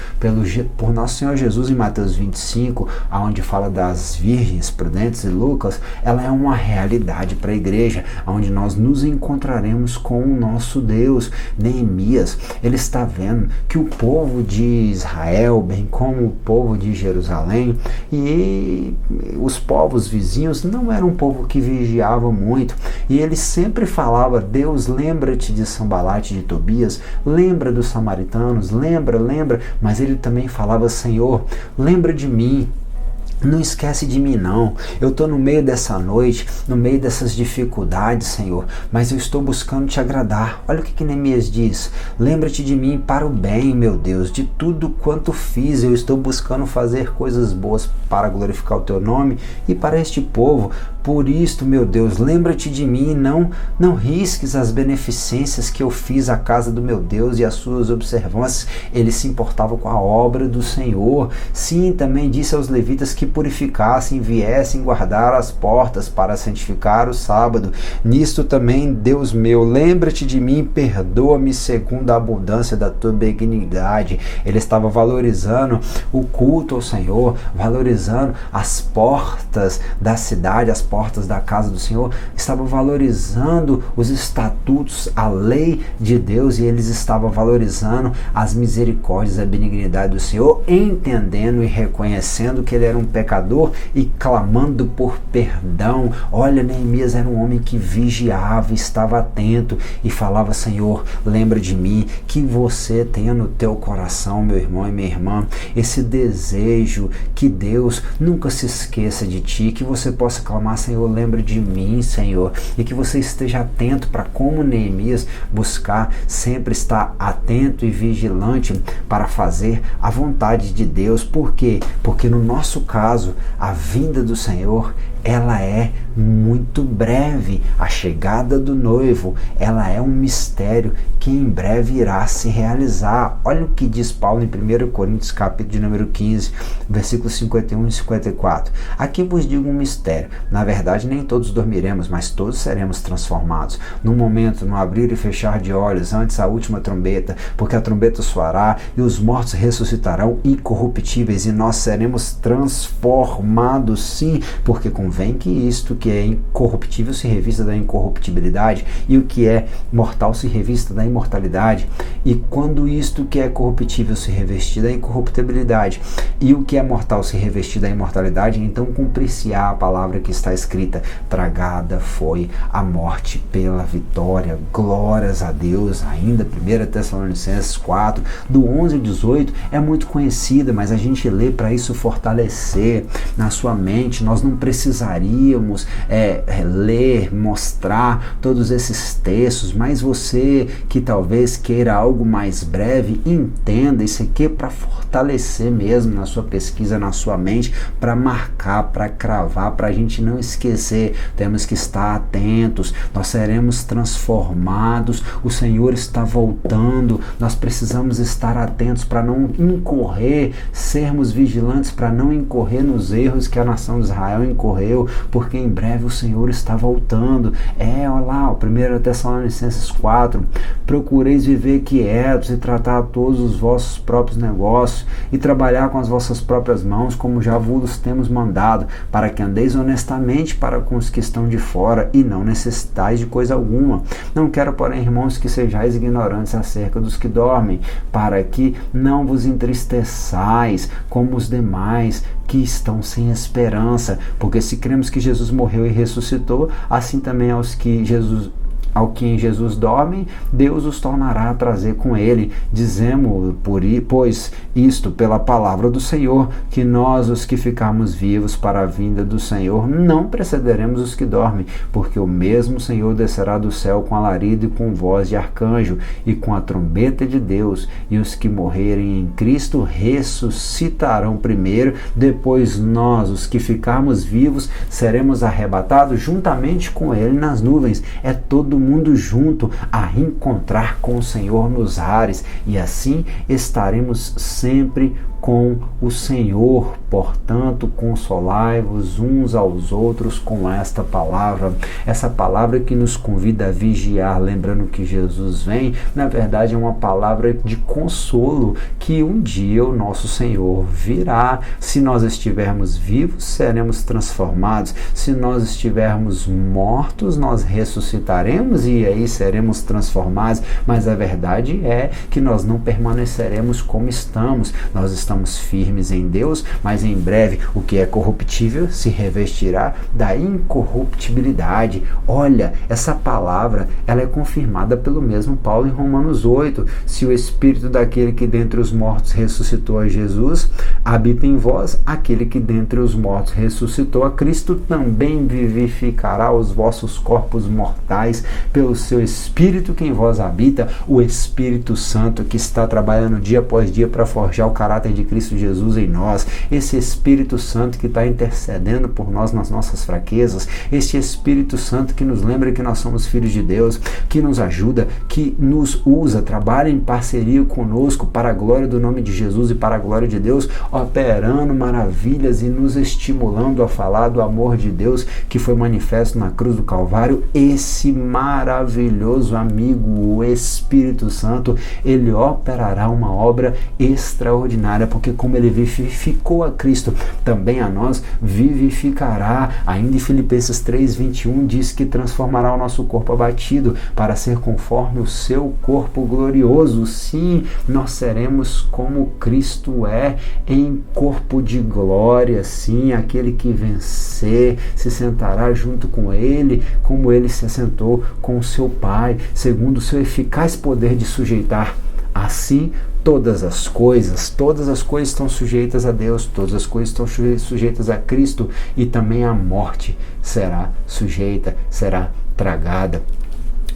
B: por nosso Senhor Jesus em Mateus 25, onde fala das virgens prudentes e loucas. Ela é uma realidade para a igreja, onde nós nos encontraremos com o nosso Deus. Neemias, ele está vendo que o povo de Israel, bem como o povo de Jerusalém e os povos vizinhos, não eram um povo que vigiava muito, e ele sempre falava, Deus, lembra-te de Sanbalate, de Tobias, lembra dos samaritanos, lembra, mas ele também falava, Senhor, lembra de mim. Não esquece de mim não, eu estou no meio dessa noite, no meio dessas dificuldades, Senhor, mas eu estou buscando te agradar. Olha o que Neemias diz, lembra-te de mim para o bem, meu Deus, de tudo quanto fiz, eu estou buscando fazer coisas boas para glorificar o teu nome e para este povo. Por isto, meu Deus, lembra-te de mim, não risques as beneficências que eu fiz à casa do meu Deus e as suas observâncias. Ele se importava com a obra do Senhor. Sim, também disse aos levitas que purificassem, viessem guardar as portas para santificar o sábado. Nisto também, Deus meu, lembra-te de mim, perdoa-me segundo a abundância da tua benignidade. Ele estava valorizando o culto ao Senhor, valorizando as portas da cidade, as portas da casa do Senhor, estava valorizando os estatutos, a lei de Deus, e eles estavam valorizando as misericórdias, a benignidade do Senhor, entendendo e reconhecendo que ele era um pecador e clamando por perdão. Olha, Neemias era um homem que vigiava, estava atento e falava, Senhor, lembra de mim, que você tenha no teu coração, meu irmão e minha irmã, esse desejo que Deus nunca se esqueça de ti, que você possa clamar, Senhor, lembra de mim, Senhor, e que você esteja atento para, como Neemias, buscar sempre estar atento e vigilante para fazer a vontade de Deus. Por quê? Porque no nosso caso, a vinda do Senhor, ela é muito breve. A chegada do noivo, ela é um mistério que em breve irá se realizar. Olha o que diz Paulo em 1 Coríntios, capítulo de número 15, versículos 51 e 54. Aqui vos digo um mistério. Na verdade, nem todos dormiremos, mas todos seremos transformados. Num momento, no abrir e fechar de olhos, antes a última trombeta, porque a trombeta soará e os mortos ressuscitarão incorruptíveis e nós seremos transformados, sim, porque convém que isto que é incorruptível se revista da incorruptibilidade e o que é mortal se revista da imortalidade. E quando isto que é corruptível se revestir da incorruptibilidade e o que é mortal se revestir da imortalidade, então cumprir-se-á a palavra que está escrita: tragada foi a morte pela vitória. Glórias a Deus. Ainda 1 Tessalonicenses 4, do 11 ao 18, é muito conhecida, mas a gente lê para isso fortalecer na sua mente. Nós não precisaríamos ler, mostrar todos esses textos, mas você que talvez queira algo mais breve, entenda, isso aqui é para fortalecer mesmo na sua pesquisa, na sua mente, para marcar, para cravar, para a gente não esquecer. Temos que estar atentos, nós seremos transformados, o Senhor está voltando, nós precisamos estar atentos para não incorrer, sermos vigilantes para não incorrer nos erros que a nação de Israel incorreu, porque em breve o Senhor está voltando. Olha lá, o 1 Tessalonicenses 4, procureis viver quietos e tratar todos os vossos próprios negócios e trabalhar com as vossas próprias mãos, como já vos temos mandado, para que andeis honestamente para com os que estão de fora e não necessitais de coisa alguma. Não quero, porém, irmãos, que sejais ignorantes acerca dos que dormem, para que não vos entristeçais como os demais que estão sem esperança, porque se cremos que Jesus morreu e ressuscitou, assim também ao que em Jesus dormem, Deus os tornará a trazer com ele. Dizemos, pois, isto pela palavra do Senhor, que nós, os que ficarmos vivos para a vinda do Senhor, não precederemos os que dormem, porque o mesmo Senhor descerá do céu com alarido e com voz de arcanjo e com a trombeta de Deus, e os que morrerem em Cristo ressuscitarão primeiro, depois nós, os que ficarmos vivos, seremos arrebatados juntamente com ele nas nuvens. É todo mundo junto a encontrar com o Senhor nos ares, e assim estaremos sempre com o Senhor. Portanto, consolai-vos uns aos outros com esta palavra que nos convida a vigiar, lembrando que Jesus vem. Na verdade, é uma palavra de consolo, que um dia o nosso Senhor virá. Se nós estivermos vivos, seremos transformados. Se nós estivermos mortos, nós ressuscitaremos e aí seremos transformados. Mas a verdade é que nós não permaneceremos como estamos. Nós estamos firmes em Deus, mas em breve o que é corruptível se revestirá da incorruptibilidade. Olha, essa palavra, ela é confirmada pelo mesmo Paulo em Romanos 8. Se o Espírito daquele que dentre os mortos ressuscitou a Jesus habita em vós, aquele que dentre os mortos ressuscitou a Cristo também vivificará os vossos corpos mortais pelo seu Espírito que em vós habita. O Espírito Santo que está trabalhando dia após dia para forjar o caráter de Cristo Jesus em nós, esse Espírito Santo que está intercedendo por nós nas nossas fraquezas, este Espírito Santo que nos lembra que nós somos filhos de Deus, que nos ajuda, que nos usa, trabalha em parceria conosco para a glória do nome de Jesus e para a glória de Deus, operando maravilhas e nos estimulando a falar do amor de Deus que foi manifesto na cruz do Calvário. Esse maravilhoso amigo, o Espírito Santo, ele operará uma obra extraordinária, porque como ele vivificou a Cristo, também a nós vivificará. Ainda em Filipenses 3:21 diz que transformará o nosso corpo abatido para ser conforme o seu corpo glorioso. Sim, nós seremos como Cristo é, em corpo de glória. Sim, aquele que vencer se sentará junto com ele, como ele se assentou com o seu Pai, segundo o seu eficaz poder de sujeitar. Assim, todas as coisas estão sujeitas a Deus, todas as coisas estão sujeitas a Cristo, e também a morte será sujeita, será tragada.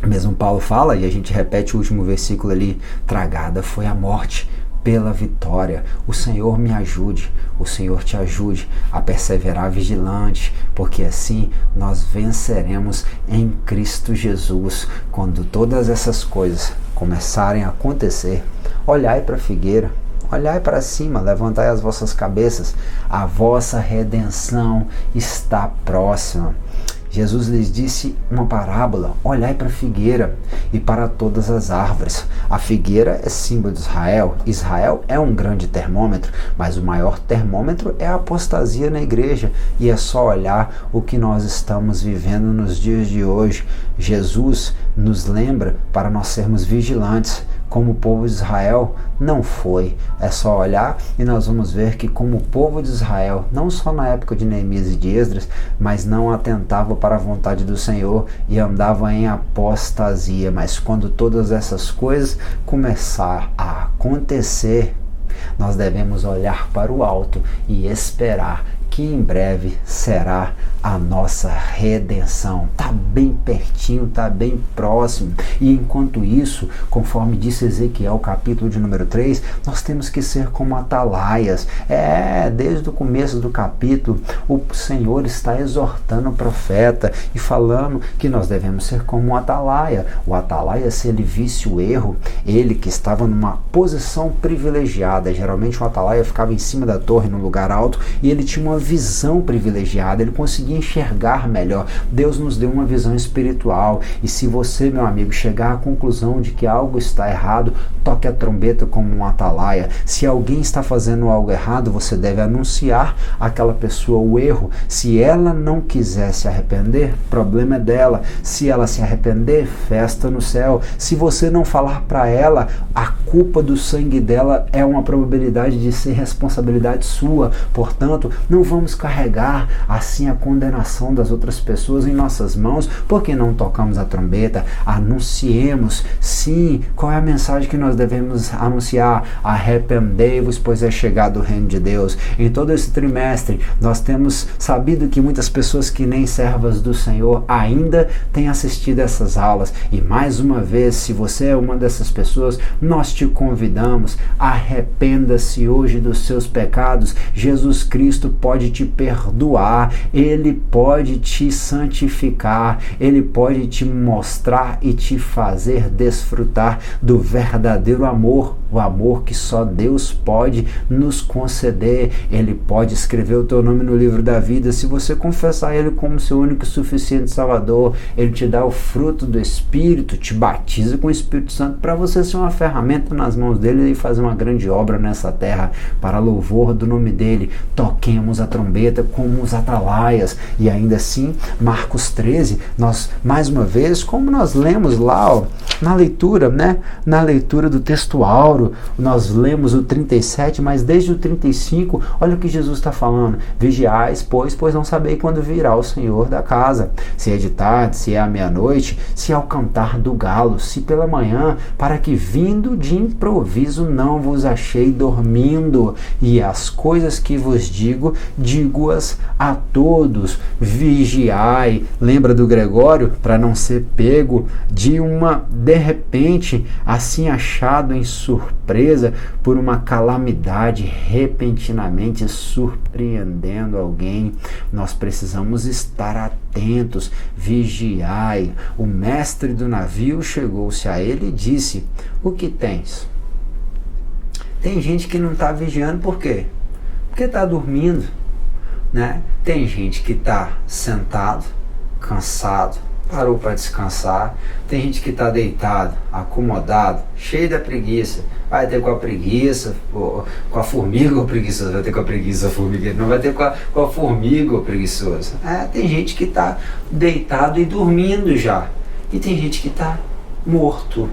B: Mesmo Paulo fala, e a gente repete o último versículo ali, tragada foi a morte pela vitória. O Senhor me ajude, o Senhor te ajude a perseverar vigilante, porque assim nós venceremos em Cristo Jesus. Quando todas essas coisas começarem a acontecer, olhai para a figueira, olhai para cima, levantai as vossas cabeças, a vossa redenção está próxima. Jesus lhes disse uma parábola: olhai para a figueira e para todas as árvores. A figueira é símbolo de Israel. Israel é um grande termômetro, mas o maior termômetro é a apostasia na igreja. E é só olhar o que nós estamos vivendo nos dias de hoje. Jesus nos lembra para nós sermos vigilantes, como o povo de Israel não foi. É só olhar e nós vamos ver que, como o povo de Israel, não só na época de Neemias e de Esdras, mas não atentava para a vontade do Senhor e andava em apostasia. Mas quando todas essas coisas começar a acontecer, nós devemos olhar para o alto e esperar que em breve será a nossa redenção. Está bem pertinho, está bem próximo. E enquanto isso, conforme disse Ezequiel, capítulo de número 3, nós temos que ser como atalaias. Desde o começo do capítulo, o Senhor está exortando o profeta e falando que nós devemos ser como um atalaia. O atalaia, se ele visse o erro, ele que estava numa posição privilegiada, geralmente o atalaia ficava em cima da torre, num lugar alto, e ele tinha uma visão privilegiada, ele conseguia enxergar melhor. Deus nos deu uma visão espiritual, e se você, meu amigo, chegar à conclusão de que algo está errado, toque a trombeta como um atalaia. Se alguém está fazendo algo errado, você deve anunciar àquela pessoa o erro. Se ela não quiser se arrepender, problema é dela. Se ela se arrepender, festa no céu. Se você não falar para ela, a culpa do sangue dela é uma probabilidade de ser responsabilidade sua. Portanto, não vamos carregar assim a condenação das outras pessoas em nossas mãos, porque não tocamos a trombeta. Anunciemos, sim, qual é a mensagem que nós devemos anunciar? Arrependei-vos, pois é chegado o reino de Deus. Em todo esse trimestre, nós temos sabido que muitas pessoas que nem servas do Senhor ainda têm assistido essas aulas, e mais uma vez, se você é uma dessas pessoas, nós te convidamos, arrependa-se hoje dos seus pecados. Jesus Cristo pode te perdoar, Ele pode te santificar, Ele pode te mostrar e te fazer desfrutar do verdadeiro amor, o amor que só Deus pode nos conceder. Ele pode escrever o teu nome no livro da vida. Se você confessar Ele como seu único e suficiente Salvador, Ele te dá o fruto do Espírito, te batiza com o Espírito Santo para você ser uma ferramenta nas mãos dEle e fazer uma grande obra nessa terra para louvor do nome dEle. Toquemos a trombeta como os atalaias. E ainda assim, Marcos 13, nós, mais uma vez, como nós lemos lá, na leitura, na leitura do texto áureo, nós lemos o 37, mas desde o 35, olha o que Jesus está falando: vigiais, pois não sabei quando virá o Senhor da casa, se é de tarde, se é à meia-noite, se é ao cantar do galo, se pela manhã, para que vindo de improviso não vos achei dormindo. E as coisas que vos digo-as a todos. Vigiai. Lembra do Gregório? Para não ser pego de repente, assim achado em surpresa por uma calamidade repentinamente surpreendendo alguém. Nós precisamos estar atentos. Vigiai. O mestre do navio chegou-se a ele e disse: o que tens? Tem gente que não está vigiando, por quê? Porque está dormindo, Tem gente que está sentado, cansado, parou para descansar. Tem gente que está deitado, acomodado, cheio da preguiça. Vai ter com a preguiça, com a formiga ou preguiçoso. Vai ter com a preguiça, a formiga. Não vai ter com a formiga ou preguiçoso. Tem gente que está deitado e dormindo já. E tem gente que está morto,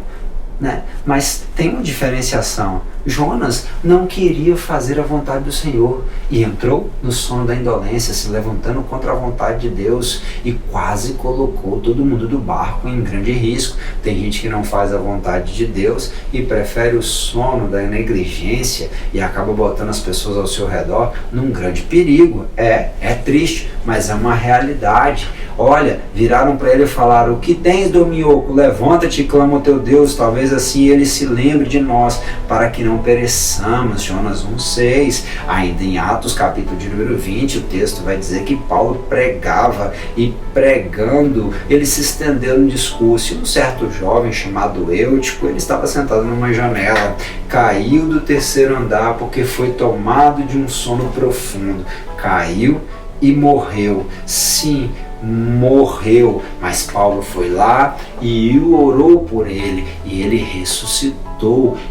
B: Mas tem uma diferenciação. Jonas não queria fazer a vontade do Senhor e entrou no sono da indolência, se levantando contra a vontade de Deus, e quase colocou todo mundo do barco em grande risco. Tem gente que não faz a vontade de Deus e prefere o sono da negligência e acaba botando as pessoas ao seu redor num grande perigo. É triste, mas é uma realidade. Olha, viraram para ele e falaram: o que tens, dorminhoco? Levanta-te e clama ao teu Deus, talvez assim ele se lembre de nós, para que não não pereçamos, Jonas 1,6. Ainda em Atos capítulo de número 20, o texto vai dizer que Paulo pregava, e pregando, ele se estendeu no discurso. E um certo jovem chamado Eutico, ele estava sentado numa janela, caiu do terceiro andar porque foi tomado de um sono profundo. Caiu e morreu. Sim, morreu, mas Paulo foi lá e orou por ele, e ele ressuscitou.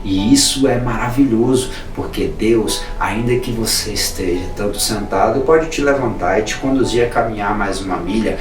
B: E isso é maravilhoso, porque Deus, ainda que você esteja tanto sentado, pode te levantar e te conduzir a caminhar mais uma milha.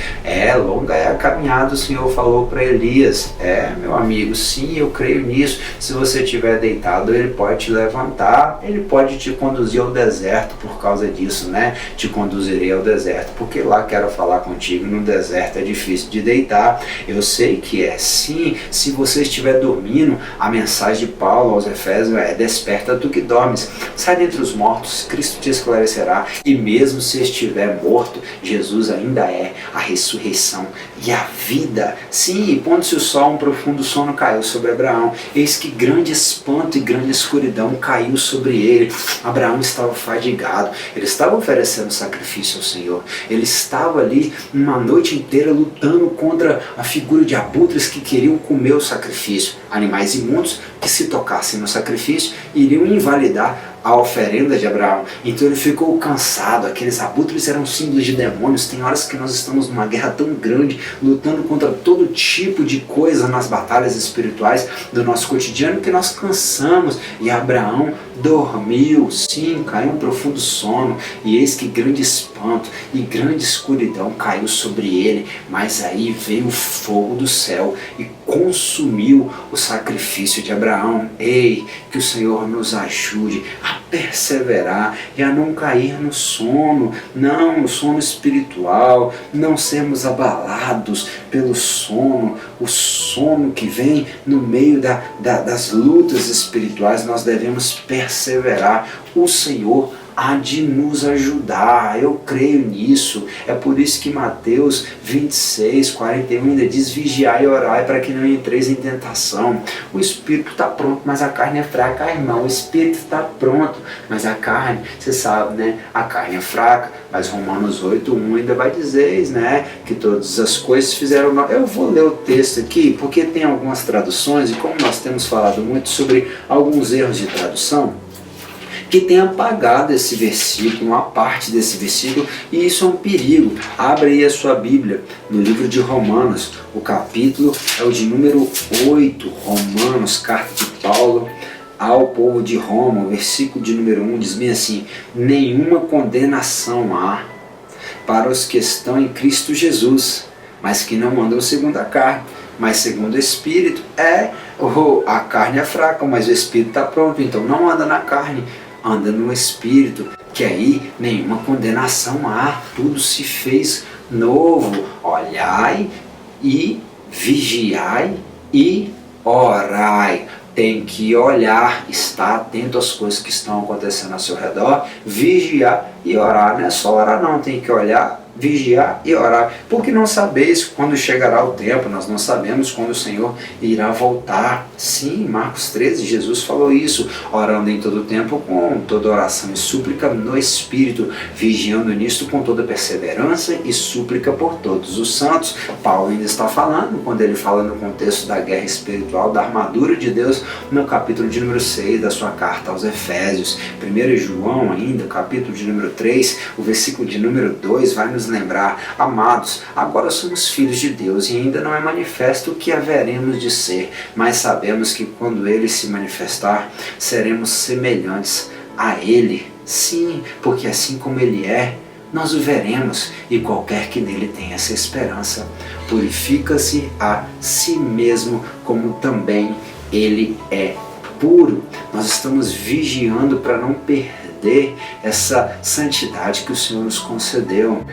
B: Longa é a caminhada, o Senhor falou para Elias. Meu amigo, sim, eu creio nisso. Se você estiver deitado, Ele pode te levantar, Ele pode te conduzir ao deserto. Por causa disso, né? Te conduzirei ao deserto, porque lá quero falar contigo. No deserto é difícil de deitar. Eu sei que sim. Se você estiver dormindo, a mensagem de Paulo aos Efésios desperta tu que dormes, sai dentre os mortos, Cristo te esclarecerá. E mesmo se estiver morto, Jesus ainda é a ressurreição e a vida. Sim, e pondo-se o sol, um profundo sono caiu sobre Abraão. Eis que grande espanto e grande escuridão caiu sobre ele. Abraão estava fadigado, ele estava oferecendo sacrifício ao Senhor, ele estava ali uma noite inteira lutando contra a figura de abutres que queriam comer o sacrifício, animais imundos que, se tocassem no sacrifício, iriam invalidar a oferenda de Abraão. Então ele ficou cansado. Aqueles abutres eram símbolos de demônios. Tem horas que nós estamos numa guerra tão grande, lutando contra todo tipo de coisa nas batalhas espirituais do nosso cotidiano, que nós cansamos. E Abraão dormiu, sim, caiu um profundo sono, e eis que grande espanto e grande escuridão caiu sobre ele. Mas aí veio o fogo do céu e consumiu o sacrifício de Abraão. Ei, que o Senhor nos ajude a perseverar e a não cair no sono, no sono espiritual, não sermos abalados pelo sono, o sono que vem no meio das lutas espirituais. Nós devemos perseverar. O Senhor há de nos ajudar, eu creio nisso. É por isso que Mateus 26:41 ainda diz: vigiai e orai para que não entreis em tentação. O espírito está pronto, mas a carne é fraca. Irmão, o espírito está pronto, mas a carne, você sabe, né? A carne é fraca. Mas Romanos 8:1 ainda vai dizer, né, que todas as coisas fizeram mal. Eu vou ler o texto aqui, porque tem algumas traduções, e como nós temos falado muito sobre alguns erros de tradução, que tem apagado esse versículo, uma parte desse versículo, e isso é um perigo. Abre aí a sua Bíblia no livro de Romanos, o capítulo é o de número 8, Romanos, carta de Paulo ao povo de Roma, o versículo de número 1 diz bem assim: nenhuma condenação há para os que estão em Cristo Jesus, mas que não andam segundo a carne, mas segundo o Espírito. A carne é fraca, mas o Espírito está pronto. Então não anda na carne, anda no Espírito, que aí nenhuma condenação há, tudo se fez novo. Olhai e vigiai e orai. Tem que olhar, estar atento às coisas que estão acontecendo ao seu redor, vigiar e orar. Não é só orar não, tem que olhar, vigiar e orar, porque não sabeis quando chegará o tempo. Nós não sabemos quando o Senhor irá voltar. Sim, Marcos 13, Jesus falou isso: orando em todo tempo com toda oração e súplica no Espírito, vigiando nisto com toda perseverança e súplica por todos os santos. Paulo ainda está falando, quando ele fala no contexto da guerra espiritual, da armadura de Deus, no capítulo de número 6 da sua carta aos Efésios. 1 João ainda, capítulo de número 3, o versículo de número 2 vai nos lembrar: amados, agora somos filhos de Deus, e ainda não é manifesto o que haveremos de ser, mas sabemos que quando Ele se manifestar, seremos semelhantes a Ele. Sim, porque assim como Ele é, nós o veremos, e qualquer que nele tenha essa esperança purifica-se a si mesmo, como também Ele é puro. Nós estamos vigiando para não perder essa santidade que o Senhor nos concedeu,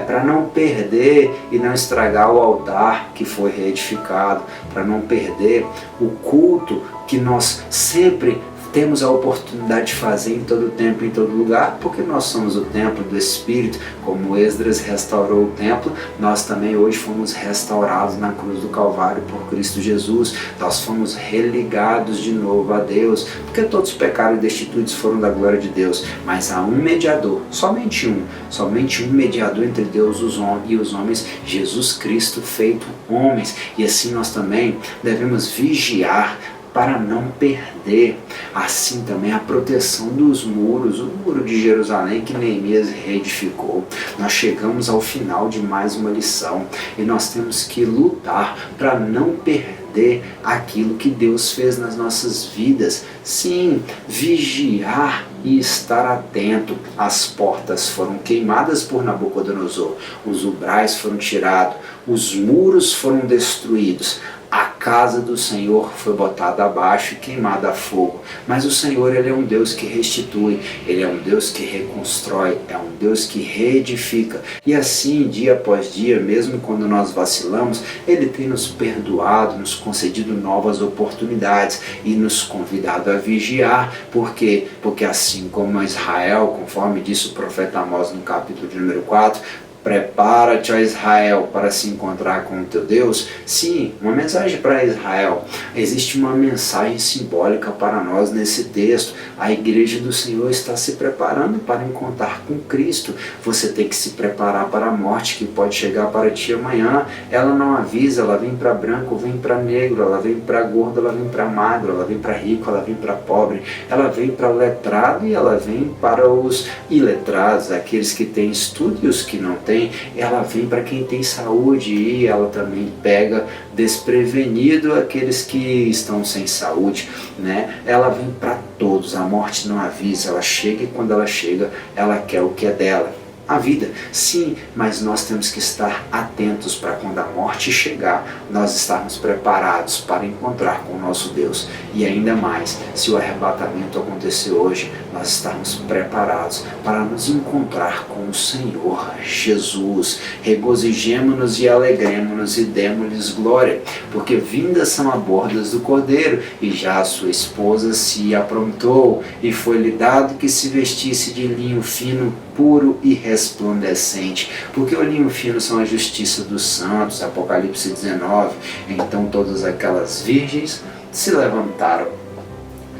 B: para não perder e não estragar o altar que foi reedificado, para não perder o culto que nós sempre temos a oportunidade de fazer em todo tempo, em todo lugar, porque nós somos o templo do Espírito. Como Esdras restaurou o templo, nós também hoje fomos restaurados na cruz do Calvário por Cristo Jesus. Nós fomos religados de novo a Deus, porque todos pecaram e destituídos foram da glória de Deus, mas há um mediador, somente um mediador entre Deus e os homens, Jesus Cristo feito homens. E assim nós também devemos vigiar para não perder, assim também a proteção dos muros, o muro de Jerusalém que Neemias reedificou. Nós chegamos ao final de mais uma lição e nós temos que lutar para não perder aquilo que Deus fez nas nossas vidas. Sim, vigiar e estar atento. As portas foram queimadas por Nabucodonosor, os umbrais foram tirados, os muros foram destruídos. A casa do Senhor foi botada abaixo e queimada a fogo. Mas o Senhor, Ele é um Deus que restitui, Ele é um Deus que reconstrói, é um Deus que reedifica. E assim, dia após dia, mesmo quando nós vacilamos, Ele tem nos perdoado, nos concedido novas oportunidades e nos convidado a vigiar. Por quê? Porque assim como Israel, conforme disse o profeta Amós no capítulo de número 4, prepara-te, ó Israel, para se encontrar com o teu Deus. Sim, uma mensagem para Israel. Existe uma mensagem simbólica para nós nesse texto. A igreja do Senhor está se preparando para encontrar com Cristo. Você tem que se preparar para a morte que pode chegar para ti amanhã. Ela não avisa, ela vem para branco, vem para negro, ela vem para gordo, ela vem para magro, ela vem para rico, ela vem para pobre, ela vem para letrado e ela vem para os iletrados, aqueles que têm estudo e os que não têm. Ela vem para quem tem saúde e ela também pega desprevenido aqueles que estão sem saúde, né? Ela vem para todos, a morte não avisa, ela chega e quando ela chega, ela quer o que é dela. A vida, sim, mas nós temos que estar atentos para quando a morte chegar, nós estarmos preparados para encontrar com o nosso Deus. E ainda mais, se o arrebatamento acontecer hoje, nós estarmos preparados para nos encontrar com o Senhor Jesus. Regozijemo-nos e alegremo-nos e demos-lhes glória, porque vindas são as bordas do Cordeiro, e já a sua esposa se aprontou, e foi-lhe dado que se vestisse de linho fino, puro e resplandecente, porque o linho fino são a justiça dos santos, Apocalipse 19. Então todas aquelas virgens se levantaram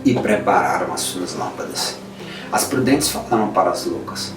B: e prepararam as suas lâmpadas. As prudentes falaram para as loucas: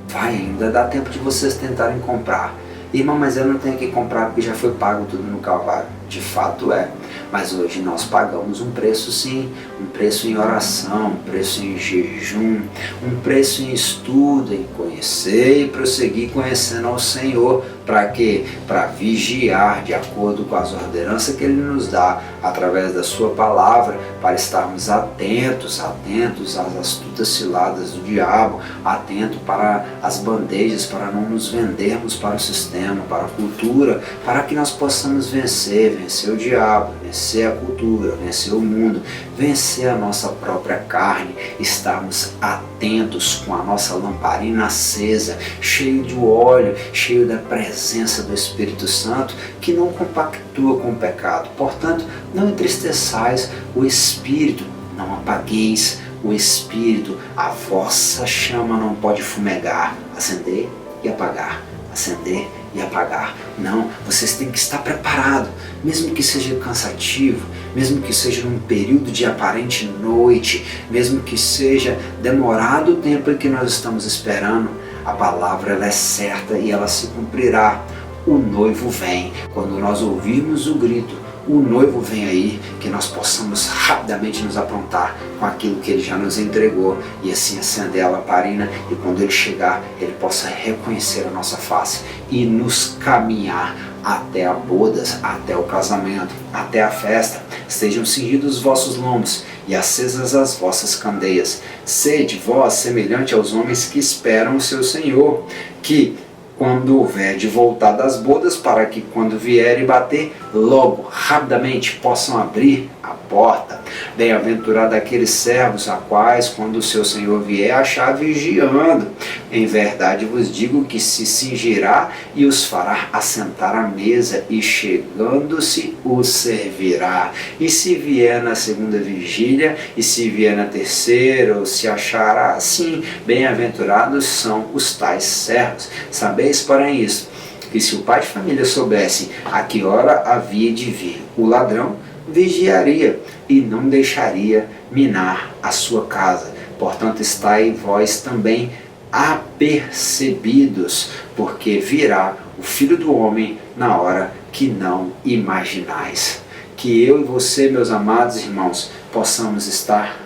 B: vai, ainda dá tempo de vocês tentarem comprar. Irmão, mas eu não tenho que comprar porque já foi pago tudo no Calvário. De fato é, mas hoje nós pagamos um preço sim, um preço em oração, um preço em jejum, um preço em estudo, em conhecer e prosseguir conhecendo ao Senhor. Para quê? Para vigiar de acordo com as ordenanças que Ele nos dá através da sua palavra, para estarmos atentos às astutas ciladas do diabo, atento para as bandejas, para não nos vendermos para o sistema, para a cultura, para que nós possamos vencer o diabo, vencer a cultura, vencer o mundo, vencer a nossa própria carne, estarmos atentos com a nossa lamparina acesa, cheio de óleo, cheio da presença do Espírito Santo, que não compactua com o pecado. Portanto, não entristeçais o Espírito, não apagueis o Espírito. A vossa chama não pode fumegar, acender e apagar, acender e apagar. Não, vocês têm que estar preparados, mesmo que seja cansativo, mesmo que seja num período de aparente noite, mesmo que seja demorado o tempo em que nós estamos esperando, a palavra ela é certa e ela se cumprirá. O noivo vem. Quando nós ouvirmos o grito, o noivo vem aí, que nós possamos rapidamente nos aprontar com aquilo que Ele já nos entregou e assim acender a lamparina, e quando Ele chegar, Ele possa reconhecer a nossa face e nos caminhar até a bodas, até o casamento, até a festa. Estejam cingidos os vossos lombos e acesas as vossas candeias. Sede vós semelhante aos homens que esperam o seu Senhor, que quando houver de voltar das bodas, para que quando vier e bater, logo, rapidamente, possam abrir a porta. Bem-aventurado aqueles servos a quais, quando o seu Senhor vier, achar vigiando.
A: Em verdade vos digo que se cingirá e os fará assentar à mesa, e chegando-se os servirá. E se vier na segunda vigília, e se vier na terceira, ou se achará assim, bem-aventurados são os tais servos. Sabeis, porém, isso, que se o pai de família soubesse a que hora havia de vir o ladrão, vigiaria e não deixaria minar a sua casa. Portanto, estai vós também apercebidos, porque virá o Filho do Homem na hora que não imaginais. Que eu e você, meus amados irmãos, possamos estar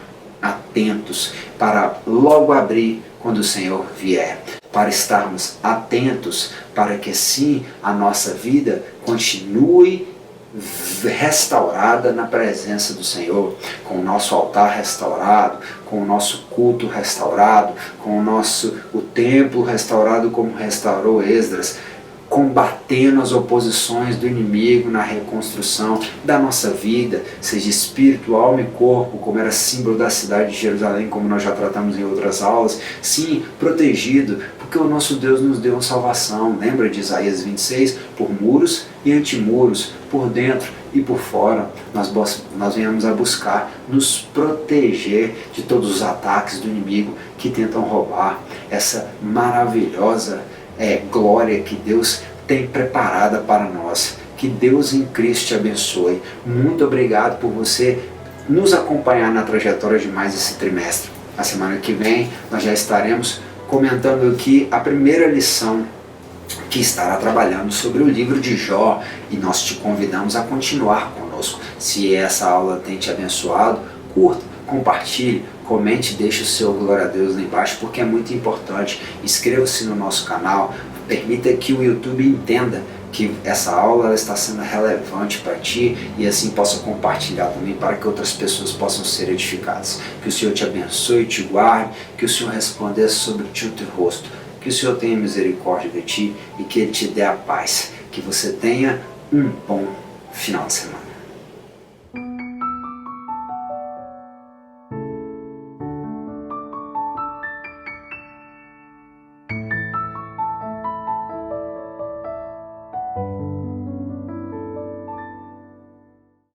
A: atentos para logo abrir quando o Senhor vier, para estarmos atentos para que assim a nossa vida continue restaurada na presença do Senhor, com o nosso altar restaurado, com o nosso culto restaurado, com o templo restaurado como restaurou Esdras, combatendo as oposições do inimigo na reconstrução da nossa vida, seja espírito, alma e corpo, como era símbolo da cidade de Jerusalém, como nós já tratamos em outras aulas. Sim, protegido, porque o nosso Deus nos deu uma salvação. Lembra de Isaías 26? Por muros e antimuros, por dentro e por fora, nós venhamos a buscar nos proteger de todos os ataques do inimigo que tentam roubar essa maravilhosa glória que Deus tem preparada para nós. Que Deus em Cristo te abençoe. Muito obrigado por você nos acompanhar na trajetória de mais esse trimestre. A semana que vem nós já estaremos comentando aqui a primeira lição que estará trabalhando sobre o livro de Jó, e nós te convidamos a continuar conosco. Se essa aula tem te abençoado, curta, compartilhe, comente, deixe o seu glória a Deus lá embaixo, porque é muito importante. Inscreva-se no nosso canal, permita que o YouTube entenda que essa aula está sendo relevante para ti, e assim possa compartilhar também para que outras pessoas possam ser edificadas. Que o Senhor te abençoe e te guarde, que o Senhor resplandeça sobre ti o teu rosto, que o Senhor tenha misericórdia de ti e que Ele te dê a paz. Que você tenha um bom final de semana.